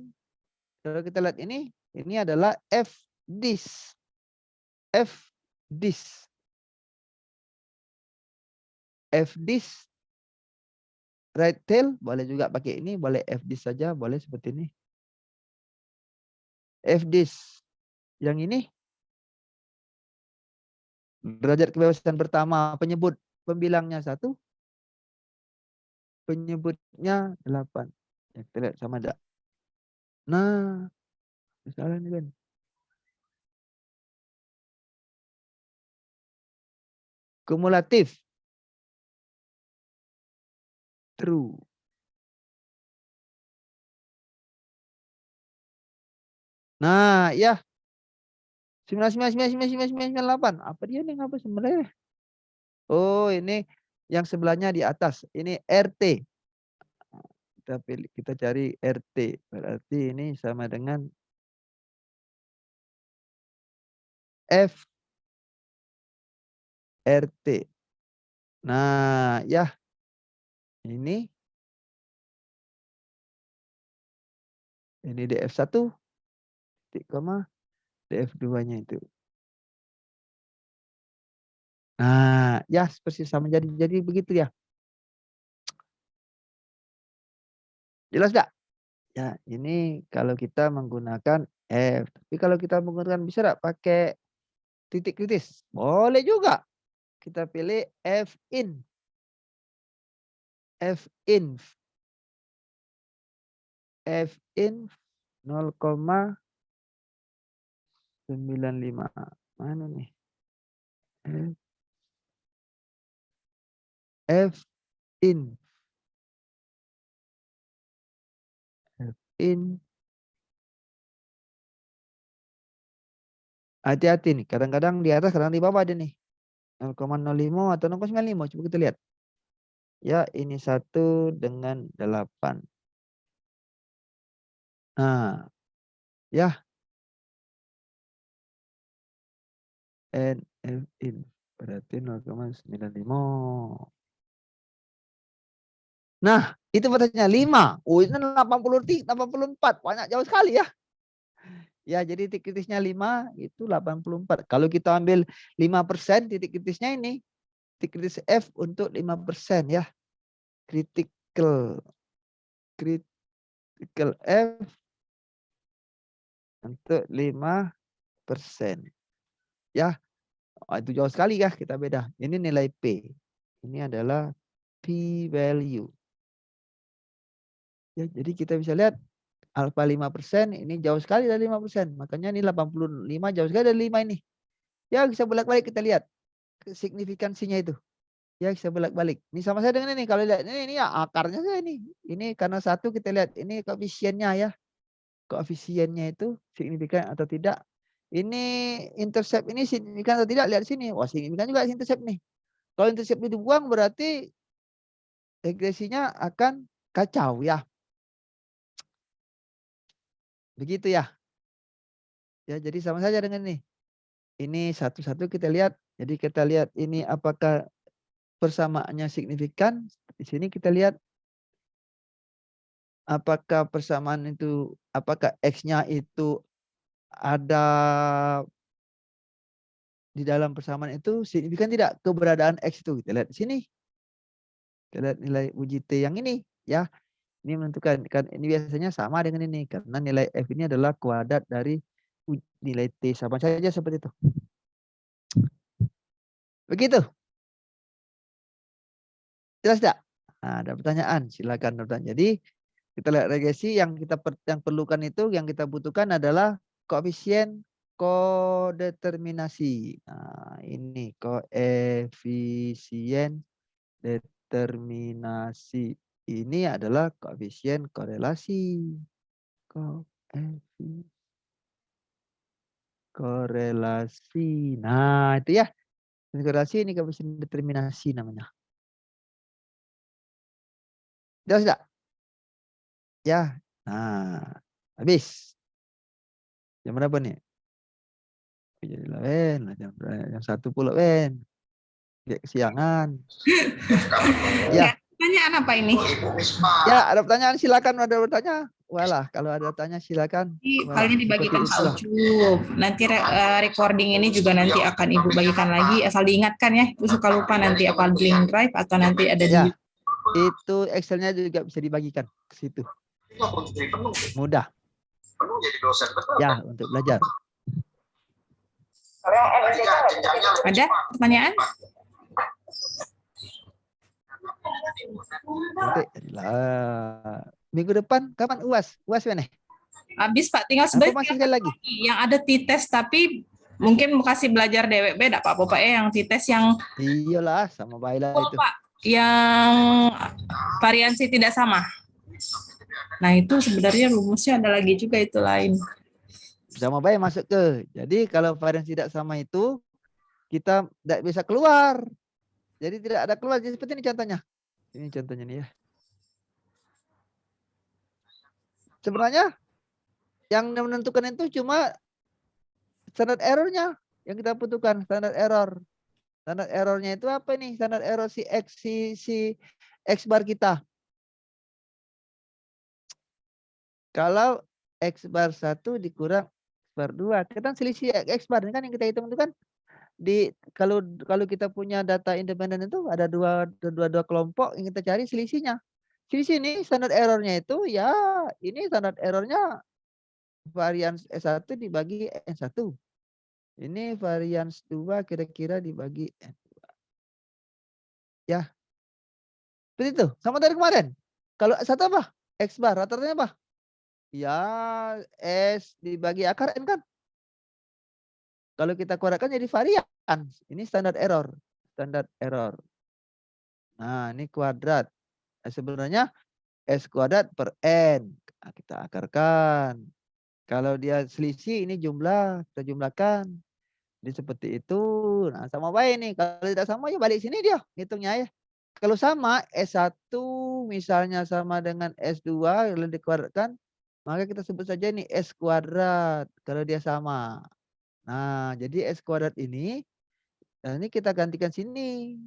Kalau kita lihat ini adalah F dis. F dis. F dis right tail, boleh juga pakai ini, boleh F dis saja, boleh seperti ini. F dis. Yang ini derajat kebebasan pertama penyebut pembilangnya 1, penyebutnya 8. Ya, kita lihat sama ada. Nah, misalnya ini kan. Kumulatif. True. Nah, ya. 9,9,9,9,9,9,8. Apa dia nih? Apa sebenarnya? Oh, ini yang sebelahnya di atas. Ini RT. Kita pilih, kita cari RT. Berarti ini sama dengan F RT. Nah, ya. Ini DF1 titik koma DF2-nya itu. Nah, ya persis sama jadi begitu ya. Jelas nggak? Ya, ini kalau kita menggunakan F. Tapi kalau kita menggunakan bisa nggak pakai titik kritis? Boleh juga. Kita pilih F in. F in. F in 0,95. Mana nih? F in. F in. Hati-hati nih. Kadang-kadang di atas, kadang di bawah ada nih. 0,05 atau 0,95. Coba kita lihat. Ya, ini 1 dengan 8. Nah, ya. NF in. Berarti 0,95. Nah, itu batasnya 5. Oh, ini 84. Banyak jauh sekali ya. Ya, jadi titik kritisnya 5 itu 84. Kalau kita ambil 5%, titik kritisnya ini. Titik kritis F untuk 5% ya. Critical F untuk 5%. Ya, itu jauh sekali ya, kita beda. Ini nilai P. Ini adalah P value. Ya, jadi kita bisa lihat alfa 5%, ini jauh sekali dari 5%. Makanya ini 85 jauh sekali dari 5 ini. Ya, bisa bolak-balik kita lihat signifikansinya itu. Ya, bisa bolak-balik. Ini sama saya dengan ini. Kalau lihat ini ya akarnya saya ini. Ini karena 1 kita lihat ini koefisiennya ya. Koefisiennya itu signifikan atau tidak. Ini intercept ini signifikan atau tidak, lihat sini. Wah, signifikan juga intercept nih. Kalau intercept dibuang berarti regresinya akan kacau ya. Begitu ya. Ya, jadi sama saja dengan ini. Ini satu-satu kita lihat. Jadi kita lihat ini apakah persamaannya signifikan. Di sini kita lihat apakah persamaan itu, apakah X-nya itu ada di dalam persamaan itu signifikan tidak keberadaan X itu. Kita lihat di sini. Kita lihat nilai uji T yang ini ya. Ini menentukan kan ini biasanya sama dengan ini karena nilai F ini adalah kuadrat dari nilai T, sama saja seperti itu. Begitu. Jelas tidak? Nah, ada pertanyaan, silakan bertanya. Jadi kita lihat regresi yang yang perlukan itu, yang kita butuhkan adalah koefisien kodeterminasi. Nah, ini koefisien determinasi. Ini adalah koefisien korelasi. Korelasi. Nah, itu ya. Korelasi ini koefisien determinasi namanya. Jelas tidak? Ya, Nah, habis. Jam berapa nih? Jadi lah, Wen. Jam 1 pula, Wen. Kayak kesiangan. Ya. Pertanyaan apa ini? Ya, ada pertanyaan silakan, ada bertanya. Walah, kalau ada tanya silakan. Walah, Filenya dibagikan seperti Pak itulah. Ucup. Nanti recording ini juga nanti akan Ibu bagikan lagi. Asal diingatkan ya, Ibu suka lupa nanti apa link drive atau nanti ada di Ya, itu Excel-nya juga bisa dibagikan ke situ. Mudah. Ya, untuk belajar. Ada pertanyaan? Nanti lah. Minggu depan kapan UAS? UAS mana? Habis Pak, tinggal Apa sebenarnya masih sekali lagi? yang ada T-test tapi mungkin mau kasih belajar DWB enggak Pak Bapak ya, yang T-test yang Iyalah, sama baiklah itu. Pak, yang variansi tidak sama. Nah, itu sebenarnya rumusnya ada lagi juga itu lain. Sama baik masuk ke. Jadi kalau varian tidak sama itu kita tidak bisa keluar. Jadi tidak ada keluar. Jadi seperti ini contohnya. Ini contohnya nih ya. Sebenarnya yang menentukan itu cuma standar errornya yang kita butuhkan, standar error. Standar errornya itu apa nih? Standar error si X bar kita. Kalau X bar 1 dikurang X bar 2, kita selisih X bar ini kan yang kita hitung itu kan di kalau kita punya data independen itu ada dua kelompok yang kita cari selisihnya. Selisih ini standar errornya itu ya ini standar errornya varian S1 dibagi N1. Ini varian 2 kira-kira dibagi N2. Ya. Seperti itu. Sama dari kemarin. Kalau S1 apa? X bar. Rata-ratanya apa? Ya S dibagi akar N kan. Kalau kita kuadratkan jadi varian. Ini standar error. Standar error. Nah ini kuadrat. Sebenarnya S kuadrat per N. Nah, kita akarkan. Kalau dia selisih ini jumlah. Kita jumlahkan. Jadi seperti itu. Nah sama baik nih. Kalau tidak sama ya balik sini dia. Hitungnya ya. Kalau sama S1 misalnya sama dengan S2. Kalau dikuadratkan. Maka kita sebut saja ini S kuadrat. Kalau dia sama. Nah jadi S kuadrat ini. Nah ini kita gantikan sini.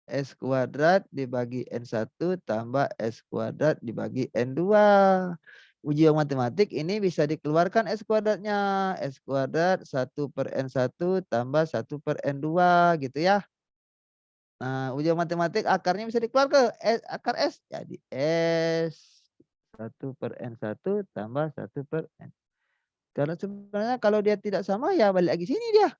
S kuadrat dibagi N1 tambah S kuadrat dibagi N2. Ujian matematik ini bisa dikeluarkan S kuadratnya. S kuadrat 1 per N1 tambah 1 per N2 gitu ya. Nah ujian matematik akarnya bisa dikeluarkan akar S. Jadi S 1 per N1 tambah 1 per N. Karena sebenarnya kalau dia tidak sama ya balik lagi sini dia.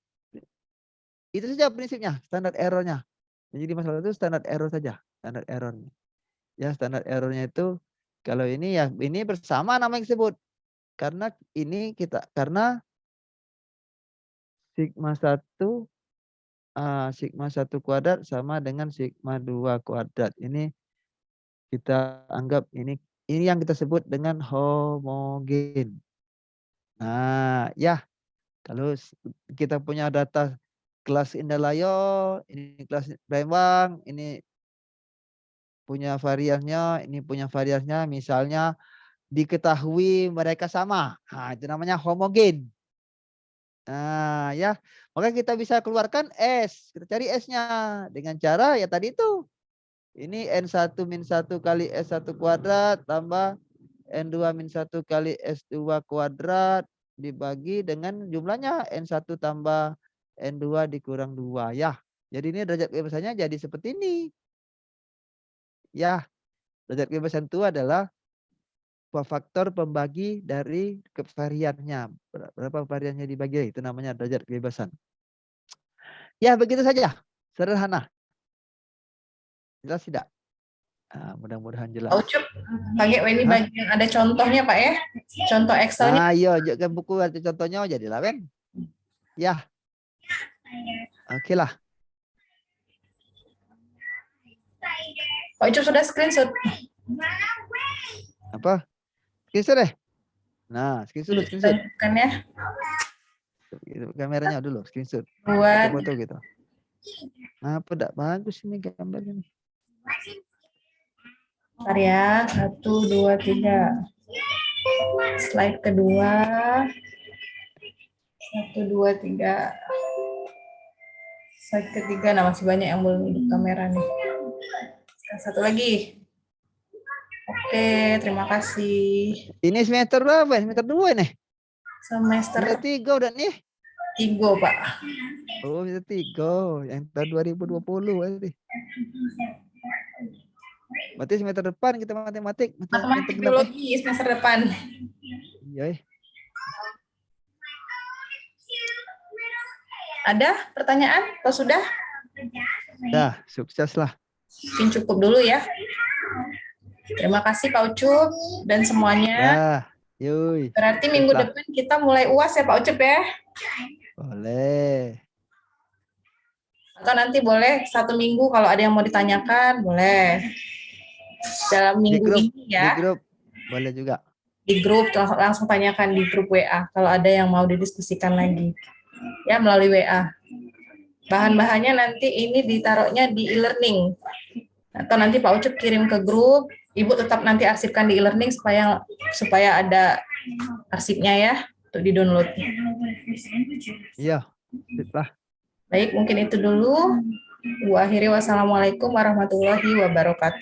Itu saja prinsipnya, standar errornya. Jadi masalah itu standar error saja, standar errornya. Ya standar errornya itu kalau ini ya ini bersama nama yang disebut. Karena ini karena sigma 1 sigma 1 kuadrat sama dengan sigma 2 kuadrat. Ini kita anggap ini yang kita sebut dengan homogen. Nah, ya kalau kita punya data kelas Indalayo, ini kelas Rembang, ini punya variannya, ini punya variannya, misalnya diketahui mereka sama. Nah, itu namanya homogen. Nah, ya. Maka kita bisa keluarkan S. Kita cari S-nya dengan cara ya tadi itu. Ini N1 min 1 kali S1 kuadrat tambah N2 min 1 kali S2 kuadrat dibagi dengan jumlahnya N1 tambah N2 dikurang 2 ya. Jadi ini derajat kebebasannya jadi seperti ini. Ya, derajat kebebasan itu adalah faktor pembagi dari variannya. Berapa variannya dibagi, itu namanya derajat kebebasan. Ya, begitu saja. Sederhana. Jelas tidak? Nah, mudah-mudahan jelas. Ucup, pakai ini bagian ada contohnya Pak ya. Contoh Excelnya. Iya, juga buku ada contohnya jadilah kan. Ya. Oke lah. Pak Ucup sudah screenshot. Apa? Screenshot deh. Nah, screenshot. Kan ya. Kameranya dulu, screenshot. Buat Foto gitu. Apa tidak bagus ini gambarnya nih? Bentar ya, 1, 2, 3. Slide kedua. 1, 2, 3. Slide ketiga, nah masih banyak yang belum hidup kamera nih. Satu lagi. Oke, terima kasih. Ini semester berapa? Semester 2 nih. Semester Semester 3 udah nih. 3, Pak. Oh, semester 3 yang tahun 2020 berarti. Berarti semester depan kita matematik. Matematik berapa? biologi semester depan. Iya. Ada pertanyaan atau sudah? Dah, sukses lah. Mungkin cukup dulu ya. Terima kasih Pak Ucup dan semuanya. Dah, yui. Berarti minggu Lah. depan kita mulai UAS ya Pak Ucup ya? Boleh. Atau nanti boleh 1 minggu kalau ada yang mau ditanyakan, boleh. Dalam Di minggu grup, ini ya. di grup boleh juga. Di grup langsung tanyakan di grup WA kalau ada yang mau didiskusikan lagi. Ya, melalui WA. Bahan-bahannya nanti ini ditaruhnya di e-learning. Atau nanti Pak Ucup kirim ke grup, Ibu tetap nanti arsipkan di e-learning supaya ada arsipnya ya untuk di-download. Iya. Sip lah. Baik, mungkin itu dulu. Akhiri wassalamualaikum warahmatullahi wabarakatuh.